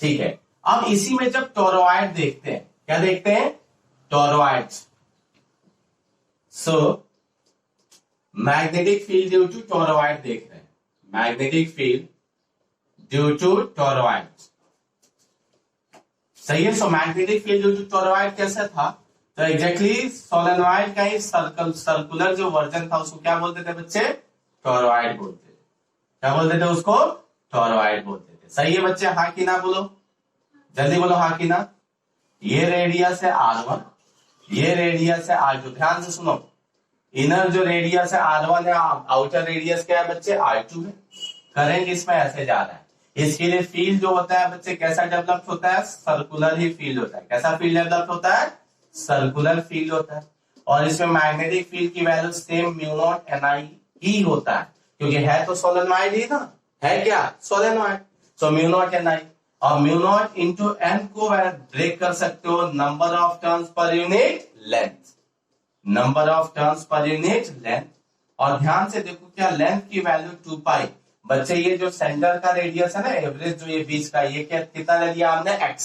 ठीक है। अब इसी में जब टोरॉइड देखते हैं, क्या देखते हैं? Toroid. So magnetic field due to toroid देख रहे हैं, magnetic field due to toroid. सही है। So magnetic field due to toroid कैसा था? तो एग्जैक्टली सोलेनोइड का ही सर्कुलर जो वर्जन था उसको क्या बोलते थे बच्चे? टोरॉइड बोलते थे। क्या बोलते थे उसको? टोरॉइड बोलते थे। सही है बच्चे? हाँ कि ना बोलो, जल्दी बोलो हाँ कि ना। ये रेडियस है R1, ये रेडियस है R2। ध्यान से सुनो, इनर जो रेडियस है R1 है, आउटर रेडियस क्या है बच्चे? R2 है। करंट इसमें ऐसे जा रहा है, इसके लिए फील्ड जो होता है बच्चे कैसा डेवलप होता है? सर्कुलर ही फील्ड होता है। कैसा फील्ड डेवलप होता है? सर्कुलर फील्ड होता है। और इसमें मैग्नेटिक फील्ड की value same mu naught ni ही होता है, क्योंकि है तो सोलेनोइड ही ना, है क्या? Solenoid. So mu not ni, और म्यू नॉट इंटू n को ब्रेक कर सकते हो number of turns per unit length, number of turns per unit length. और ध्यान से देखो क्या लेंथ की वैल्यू 2 पाई। बच्चे ये जो सेंटर का रेडियस है ना, एवरेज जो ये बीच का, ये क्या कितना ले लिया हमने? x।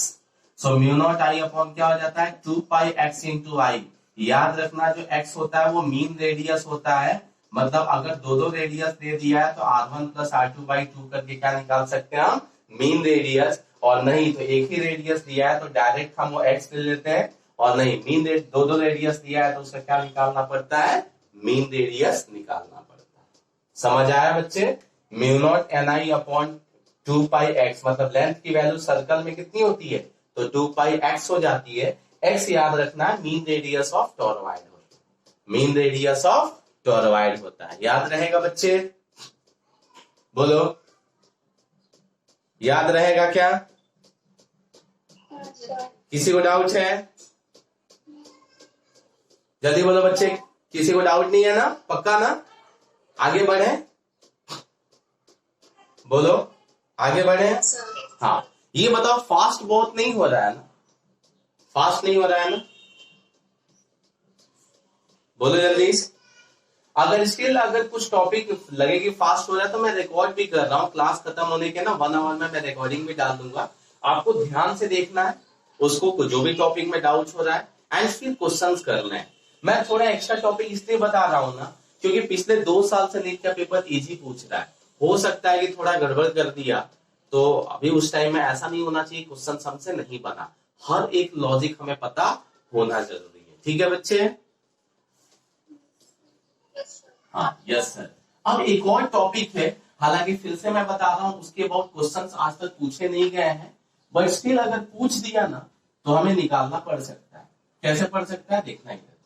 So mu not I upon क्या हो जाता है? 2 पाई x इंटू आई। याद रखना जो x होता है वो मीन रेडियस होता है, मतलब अगर दो रेडियस दे दिया है तो R1 प्लस R2/2 करके क्या निकाल सकते हैं हम? Mean radius. और नहीं तो एक ही रेडियस दिया है तो डायरेक्ट हम वो x ले लेते हैं, और नहीं मीन दो रेडियस दिया है तो उसका क्या निकालना पड़ता है? मीन रेडियस निकालना पड़ता है। समझ आया बच्चे? म्यू नॉट ni अपॉन 2 पाई x, मतलब लेंथ की वैल्यू सर्कल में कितनी होती है? तो 2 पाई x हो जाती है। x याद रखना है मीन रेडियस ऑफ टोरॉइड होता है, मीन रेडियस ऑफ टोरॉइड होता है। याद रहेगा बच्चे? बोलो, याद रहेगा क्या? किसी को डाउट है? जल्दी बोलो बच्चे, किसी को डाउट नहीं है ना? पक्का ना? आगे बढ़े, बोलो आगे बढ़े। हाँ ये बताओ, फास्ट बहुत नहीं हो रहा है ना? फास्ट नहीं हो रहा है ना? बोलो जल्दी। अगर स्टिल अगर कुछ टॉपिक लगे कि फास्ट हो रहा है तो मैं रिकॉर्ड भी कर रहा हूँ, क्लास खत्म होने के ना 1 आवर में मैं रिकॉर्डिंग भी डाल दूंगा। आपको ध्यान से देखना है उसको, जो भी टॉपिक में डाउट हो रहा है, एंड फिर क्वेश्चंस करना है। मैं थोड़ा एक्स्ट्रा टॉपिक इसलिए बता रहा हूँ ना क्योंकि पिछले 2 साल से नीट का पेपर इजी पूछ रहा है। हो सकता है कि थोड़ा गड़बड़ कर दिया, तो अभी उस टाइम में ऐसा नहीं होना चाहिए क्वेश्चन हमसे नहीं बना। हर एक लॉजिक हमें पता होना जरूरी है। ठीक है बच्चे? हाँ यस सर। अब एक और टॉपिक है, हालांकि फिर से मैं बता रहा हूं उसके बहुत क्वेश्चंस आज तक पूछे नहीं गए हैं, बट स्टिल अगर पूछ दिया ना तो हमें निकालना पड़ सकता है। कैसे पड़ सकता है देखना ही है।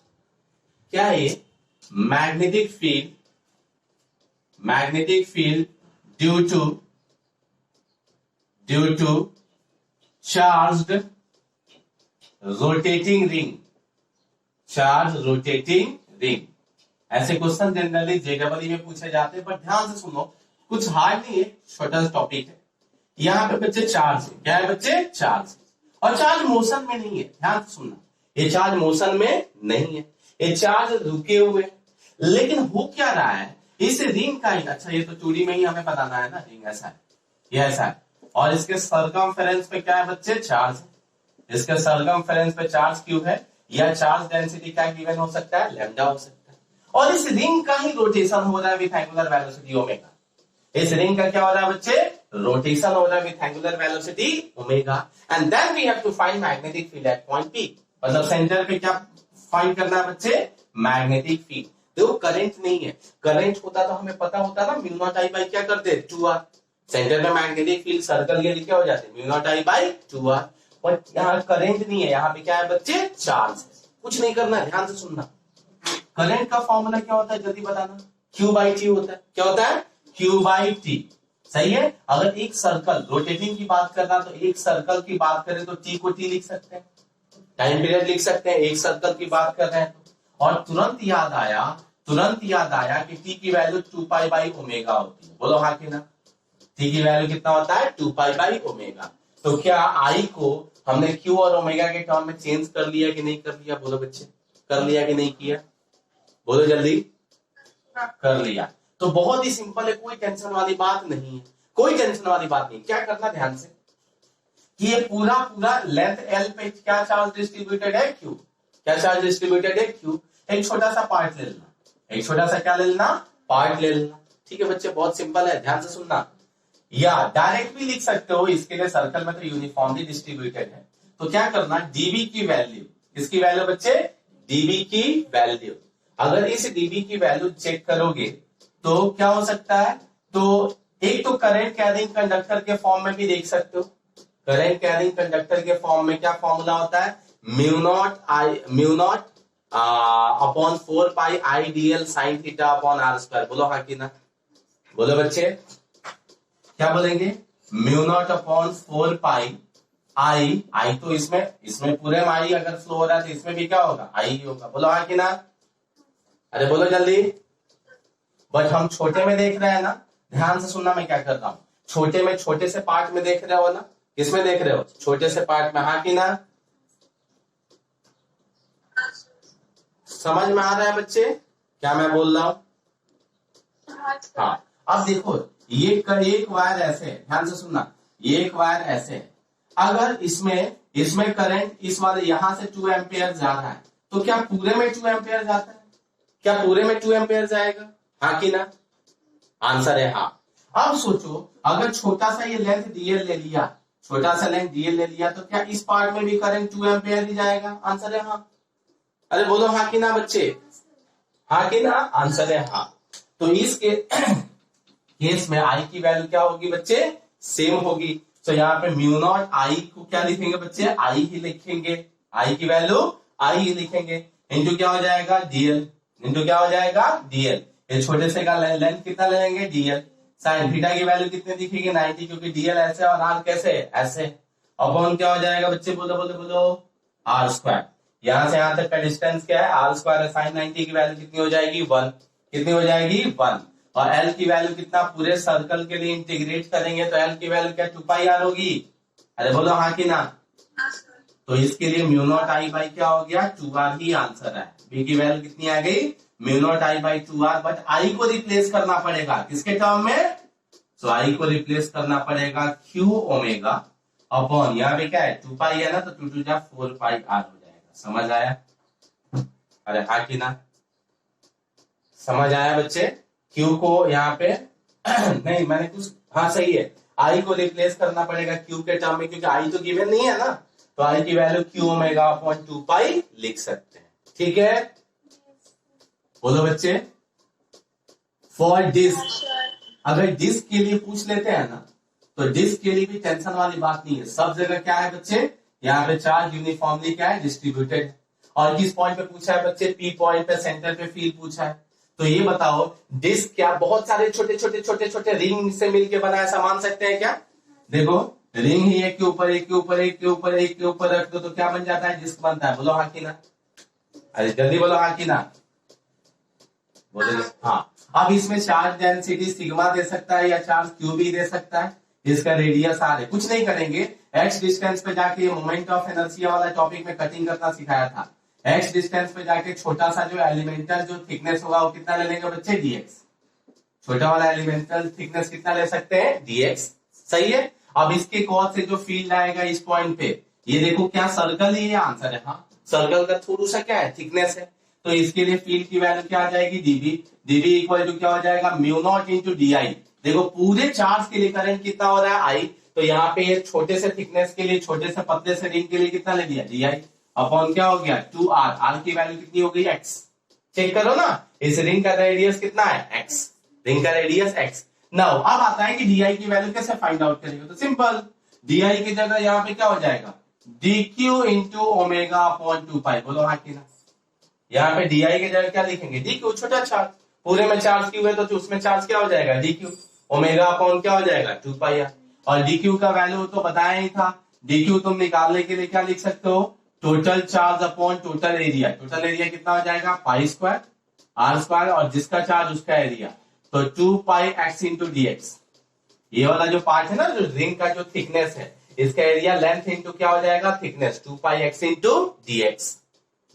क्या है? Magnetic field due to charged rotating ring. ऐसे क्वेश्चन जनरली जेडबल में पूछे जाते हैं, पर ध्यान से सुनो, कुछ हार्ड नहीं है, छोटा टॉपिक है। यहाँ पे बच्चे चार्ज है, क्या है बच्चे? चार्ज। और चार्ज मोशन में नहीं है, ध्यान से सुनना, ये चार्ज मोशन में नहीं है, ये चार्ज रुके हुए। लेकिन हो क्या रहा है इस रिंग का ही, अच्छा ये तो 2D में ही हमें बताना है ना, रिंग ऐसा है, ये ऐसा है, और इसके सर्कमफेरेंस पे क्या है बच्चे? चार्ज है। इसके सर्कमफेरेंस पे चार्ज क्यों है? या चार्ज डेंसिटी क्या गिवन हो सकता है? लैम्डा हो सकता है। और इस रिंग का ही रोटेशन हो रहा है विथ एंगुलर वेलोसिटी ओमेगा। इस रिंग का क्या हो रहा है बच्चे? रोटेशन हो रहा है with angular velocity omega. And then we have to find magnetic field at point P. मतलब सेंटर पे क्या फाइंड करना है बच्चे? Magnetic field. देखो करंट नहीं है, करंट होता तो हमें पता होता ना, म्यू नॉट आई बाई क्या करते? 2r। सेंटर में मैग्नेटिक फील्ड सर्कल के लिए क्या हो जाते हैं, mu naught I by 2r। But यहाँ करंट नहीं है, यहाँ पे क्या है बच्चे, चार्ज है। कुछ नहीं करना, ध्यान से सुनना। करंट का फॉर्मूला क्या होता है, जल्दी बताना। Q बाई टी होता है। क्या होता है, Q बाई टी। सही है। अगर एक सर्कल रोटेटिंग की बात करना, तो एक सर्कल की बात करें तो टी को टी लिख सकते हैं, टाइम पीरियड लिख सकते हैं, एक सर्कल की बात कर रहे हैं तो। और तुरंत याद आया कि टी की वैल्यू 2 पाई बाई ओमेगा होती है। बोलो हाँ कि ना। टी की वैल्यू कितना होता है, 2 पाई बाई ओमेगा। तो क्या आई को हमने क्यू और ओमेगा के टर्म में चेंज कर लिया कि नहीं कर लिया, बोलो बच्चे, कर लिया कि नहीं किया, बोलो जल्दी। कर लिया। तो बहुत ही सिंपल है, कोई टेंशन वाली बात नहीं है, कोई टेंशन वाली बात नहीं। क्या करना ध्यान से, कि ये पूरा लेंथ एल पे क्या चार्ज डिस्ट्रीब्यूटेड है, क्यू। क्या चार्ज डिस्ट्रीब्यूटेड है, क्यू। एक छोटा सा पार्ट ले लेना, एक छोटा सा क्या ले लेना, पार्ट ले लेना। ठीक है बच्चे, बहुत सिंपल है, ध्यान से सुनना। या डायरेक्ट भी लिख सकते हो, इसके लिए सर्कल में तो यूनिफॉर्मली डिस्ट्रीब्यूटेड है। तो क्या करना, डीबी की वैल्यू, किसकी वैल्यू बच्चे, डीबी की वैल्यू। अगर इस डीबी की वैल्यू चेक करोगे तो क्या हो सकता है, तो एक तो करंट कैरिंग कंडक्टर के फॉर्म में भी देख सकते हो। करंट कैरिंग कंडक्टर के फॉर्म में क्या फॉर्मूला होता है, mu naught upon 4 pi I dl sine theta upon r square. बोलो हाँ कि ना, बोलो बच्चे, क्या बोलेंगे, mu naught upon 4 pi I तो इसमें पूरे में आई अगर फ्लो हो रहा है तो इसमें भी क्या होगा, आई ही होगा। बोलो हाँ कि ना, अरे बोलो जल्दी। बट हम छोटे में देख रहे हैं ना, ध्यान से सुनना मैं क्या कर रहा हूं। छोटे में छोटे से पार्ट में देख रहे हो ना, किसमें देख रहे हो, छोटे से पार्ट में, हाँ कि ना। समझ में आ रहा है बच्चे क्या मैं बोल रहा हूं। हाँ, अब देखो ये एक वायर ऐसे है, ध्यान से सुनना, ये एक वायर ऐसे है। अगर इसमें करंट इस वाले यहां से 2 एम्पियर जा रहा है, तो क्या पूरे में 2 एम्पियर जाता है, क्या पूरे में 2 एम्पियर जाएगा, हाँ कि ना। आंसर है हाँ। अब सोचो, अगर छोटा सा ये लेंथ डीएल ले लिया, छोटा सा लेंथ डीएल ले लिया, तो क्या इस पार्ट में भी करंट 2 एम्पियर ही जाएगा, आंसर है हाँ। अरे बोलो हाँ कि ना बच्चे, हाँ कि ना, आंसर है हाँ। तो इस केस में आई की वैल्यू क्या होगी बच्चे, सेम होगी। तो यहाँ पे म्यू नॉट आई को क्या लिखेंगे बच्चे, आई ही लिखेंगे, आई की वैल्यू आई ही लिखेंगे, इंटू क्या हो जाएगा, डीएल, इंटू क्या हो जाएगा, डीएल। ये छोटे से का लेंथ कितना ले लेंगे, डीएल। साइन थीटा की वैल्यू कितनी दिखेगी, 90, क्योंकि डीएल ऐसे और आर कैसे, ऐसे। अपॉन क्या हो जाएगा बच्चे, बोलो बोलो बोलो, आर स्क्वायर। यहां से यहां तक का डिस्टेंस क्या है, आर स्क्वायर। साइन 90 की वैल्यू कितनी हो जाएगी, 1। कितनी हो जाएगी, 1। और एल की वैल्यू कितना, पूरे सर्कल के लिए इंटीग्रेट करेंगे तो एल की वैल्यू क्या 2 पाई आर होगी। अरे बोलो हाँ कि ना। तो इसके लिए म्यू नॉट आई बाई क्या हो गया, 2r ही आंसर है। बी की वैल्यू कितनी आ गई, mu naught I by 2r। But I को रिप्लेस करना पड़ेगा किसके टर्म में, तो आई को रिप्लेस करना पड़ेगा क्यू ओमेगा अपॉन, यहाँ पे क्या है 2 पाई है ना, तो 2 2 4 पाई आर हो जाएगा। समझ आया, अरे हाँ कि ना, समझ आया बच्चे। क्यू को यहाँ पे नहीं मैंने कुछ, हाँ सही है, आई को रिप्लेस करना पड़ेगा क्यू के टर्म में, क्योंकि आई तो गिवन नहीं है ना, तो आई की वैल्यू क्यू ओमेगा अपॉन 2 पाई लिख सकते हैं। ठीक है, बोलो बच्चे। फॉर डिस्क, अगर डिस्क के लिए पूछ लेते हैं ना, तो डिस्क के लिए भी टेंशन वाली बात नहीं है। सब जगह क्या है बच्चे, यहाँ पे चार्ज यूनिफॉर्मली क्या है, डिस्ट्रीब्यूटेड। और किस पॉइंट पे पूछा है बच्चे, पी पॉइंट पे, सेंटर पे फील्ड पूछा है। तो ये बताओ, डिस्क क्या बहुत सारे छोटे छोटे छोटे छोटे रिंग से मिलकर बना, ऐसा मान सकते हैं क्या। देखो रिंग ही एक के ऊपर एक के ऊपर एक के ऊपर एक के ऊपर रख दो तो क्या बन जाता है, डिस्क बनता है। बोलो हाँ कि ना, अरे जल्दी बोलो हाँ कि ना, बोलो हाँ। अब इसमें चार्ज डेंसिटी सिग्मा दे सकता है या चार्ज क्यू भी दे सकता है, इसका रेडियस आर है। कुछ नहीं करेंगे, एक्स डिस्टेंस पे जाके मोमेंट ऑफ इनर्शिया वाला टॉपिक में कटिंग करना सिखाया था। एक्स डिस्टेंस पे जाके छोटा सा जो एलिमेंटल जो थिकनेस होगा वो कितना ले लेंगे बच्चे, डीएक्स। छोटा वाला एलिमेंटल थिकनेस कितना ले सकते हैं, डीएक्स। सही है। अब इसके कॉज से जो फील्ड आएगा इस पॉइंट पे, ये देखो क्या सर्कल ही है, आंसर है हाँ। सर्कल का थोड़ा सा क्या है, थिकनेस है। तो इसके लिए फील्ड की वैल्यू क्या आ जाएगी, डीबी। डीबी इक्वल टू क्या हो जाएगा, mu naught into D I. देखो पूरे चार्ज के लिए करंट कितना हो रहा है, आई। तो यहाँ पे छोटे से थिकनेस के लिए, छोटे से पतले से रिंग के लिए कितना ले लिया, डी आई अपॉन क्या हो गया 2r। आर की वैल्यू कितनी हो गई, x। चेक करो ना, इस रिंग का रेडियस कितना है, x। रिंग का रेडियस x। नाउ अब आता है कि डी की वैल्यू कैसे फाइंड आउट करेंगे। तो सिंपल, डी की जगह यहाँ पे क्या हो जाएगा, D Q into omega upon 2 पाई। बोलो हाँ कि ना। यहाँ पे डी की जगह क्या लिखेंगे, डी क्यू, छोटा चार्ज, पूरे में चार्ज क्यू है तो उसमें चार्ज क्या हो जाएगा, डी क्यू, ओमेगा अपॉन क्या हो जाएगा 2 पाई। और डी क्यू का वैल्यू तो बताया ही था, डी क्यू तुम निकालने के लिए क्या लिख सकते हो, total charge upon total area. Total area कितना हो जाएगा, पाई स्क्वायर आर स्क्वायर, और जिसका चार्ज उसका एरिया, तो 2 pi x into D x. ये वाला जो पार्ट है ना, जो रिंग का जो थिकनेस है, इसका एरिया लेंथ इंटू क्या हो जाएगा, thickness, 2 pi x into D x.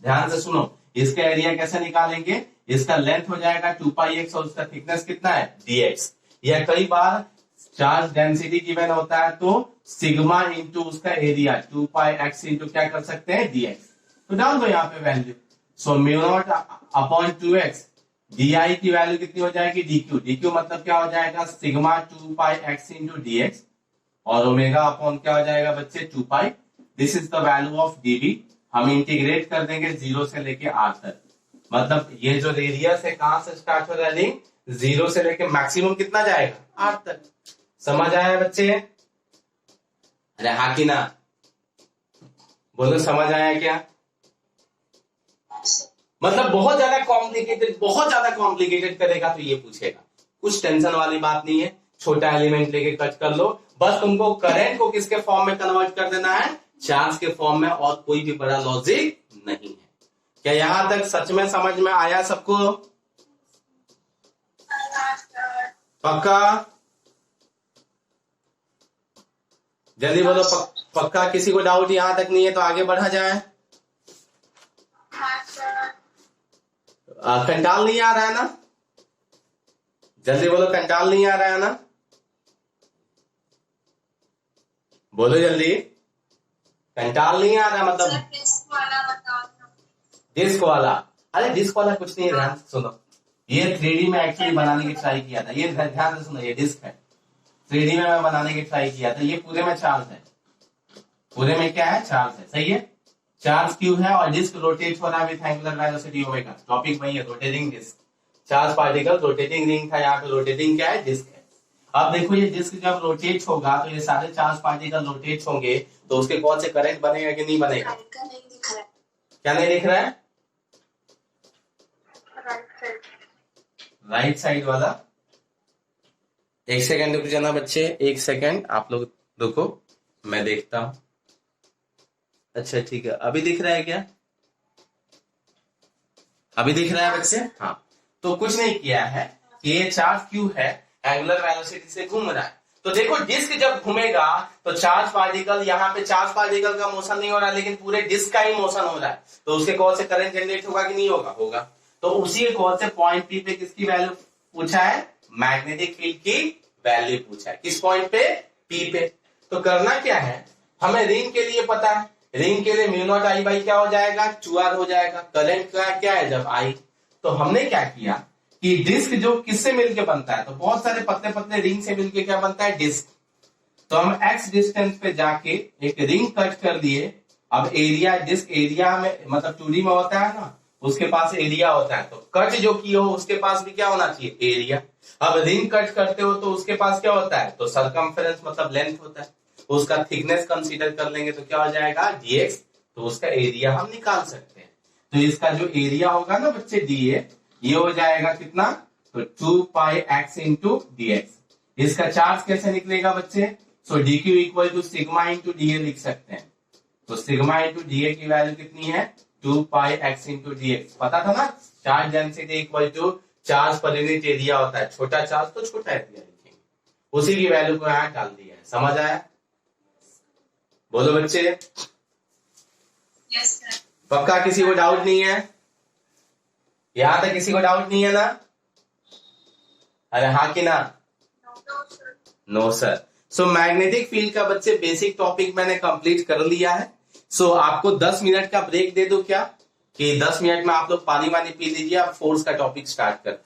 ध्यान से सुनो, इसका एरिया कैसे निकालेंगे, इसका लेंथ हो जाएगा 2 पाई एक्स और उसका थिकनेस कितना है, डी एक्स। यह कई बार चार्ज डेंसिटी गिवन होता है तो सिग्मा इंटू उसका एरिया 2 पाई एक्स इंटू क्या कर सकते हैं, डी एक्स। तो डाल दो यहाँ पे value, so mu naught upon 2x, D I की वैल्यू कितनी हो जाएगी, डी क्यू। डी क्यू मतलब क्या हो जाएगा, sigma 2 pi x into D x, और ओमेगा अपॉन क्या हो जाएगा बच्चे, 2 pi. This is the value of D V. हम इंटीग्रेट कर देंगे 0 से लेके आर तक। मतलब ये जो रेडियस है कहां से स्टार्ट हो रहा है, रिंग 0 से लेके मैक्सिमम कितना जाएगा, आर तक। समझ आया बच्चे, अरे हाँ कि ना, बोलो समझ आया क्या। मतलब बहुत ज्यादा कॉम्प्लिकेटेड करेगा तो ये पूछेगा, कुछ टेंशन वाली बात नहीं है, छोटा एलिमेंट लेके कट कर लो। बस तुमको करंट को किसके फॉर्म में कन्वर्ट कर देना है, चार्ज के फॉर्म में, और कोई भी बड़ा लॉजिक नहीं है। क्या यहां तक सच में समझ में आया सबको, पक्का, जल्दी बोलो पक्का। किसी को डाउट यहां तक नहीं है तो आगे बढ़ा जाए। कंटाल नहीं आ रहा है ना, जल्दी बोलो, कंटाल नहीं आ रहा है ना, बोलो जल्दी, कंटाल नहीं आ रहा, मतलब डिस्क वाला। अरे डिस्क वाला कुछ नहीं है, ध्यान से सुनो, ये 3D में एक्चुअली बनाने की ट्राई किया था, ये ध्यान से सुनो, ये डिस्क है, 3D में मैं बनाने की ट्राई किया था। ये पूरे में चार्ज है, पूरे में क्या है, चार्ज है, सही है, चार्ज क्यू है, और डिस्क रोटेट हो रहा है with angular velocity omega. Topic वही है, rotating disc, charge particle, rotating ring था, यहाँ पे रोटेटिंग क्या है, डिस्क है। अब देखो ये डिस्क जब रोटेट होगा तो ये सारे चार्ज पार्टिकल रोटेट होंगे, तो उसके कौन से करंट बनेगा कि नहीं बनेगा, क्या नहीं दिख रहा है, राइट साइड वाला। एक सेकंड रुक जाना बच्चे, एक सेकंड आप लोग रुको, मैं देखता हूं। अच्छा ठीक है, अभी दिख रहा है क्या, अभी दिख रहा है बच्चे, हाँ। तो कुछ नहीं किया है कि ये चार्ज क्यू है, एंगुलर वेलोसिटी से घूम रहा है। तो देखो डिस्क जब घूमेगा तो चार्ज पार्टिकल, यहाँ पे चार्ज पार्टिकल का मोशन नहीं हो रहा है, लेकिन पूरे डिस्क का ही मोशन हो रहा है, तो उसके कौन से करंट जनरेट होगा कि नहीं होगा, होगा। तो उसी कौन से पॉइंट पी पे किसकी वैल्यू पूछा है, मैग्नेटिक फील्ड की वैल्यू पूछा है, किस पॉइंट पे, पी पे। तो करना क्या है, हमें रिंग के लिए पता है, रिंग के लिए म्यू नॉट आई बाई क्या हो जाएगा, 2r हो जाएगा। करंट का क्या है जब आई, तो हमने क्या किया कि डिस्क जो किससे मिलके बनता है, तो बहुत सारे पतले पतले रिंग से मिलके क्या बनता है, डिस्क। तो हम x डिस्टेंस पे जाके एक रिंग कट कर दिए। अब एरिया, डिस्क एरिया में, मतलब 2D में होता है ना, उसके पास एरिया होता है, तो कट जो की हो उसके पास भी क्या होना चाहिए, एरिया। अब रिंग कट करते हो तो उसके पास क्या होता है, तो सरकमफेरेंस मतलब लेंथ होता है, उसका थिकनेस कंसीडर कर लेंगे तो क्या हो जाएगा, dx। तो उसका एरिया हम निकाल सकते हैं। तो इसका जो एरिया होगा ना बच्चे, dA, ये हो जाएगा कितना, तो 2 x इंटू डी एक्स। इसका चार्ज कैसे निकलेगा बच्चे, so dq equal to sigma into d लिख सकते हैं। तो सिग्मा इंटू डी की वैल्यू कितनी है, 2 x इंटू डी एक्स। पता था ना, charge density equal to charge per unit area होता है, छोटा चार्ज तो छोटा एरिया लिखेंगे, उसी की वैल्यू को यहाँ डाल दिया है। समझ आया, बोलो बच्चे, यस सर। पक्का, किसी को डाउट नहीं है, यहां तक किसी को डाउट नहीं है ना, अरे हाँ कि ना, no sir. So magnetic field का बच्चे बेसिक टॉपिक मैंने कंप्लीट कर लिया है। सो आपको 10 मिनट का ब्रेक दे दो क्या, कि 10 मिनट में आप लोग पानी वानी पी लीजिए, आप फोर्स का टॉपिक स्टार्ट करते हैं।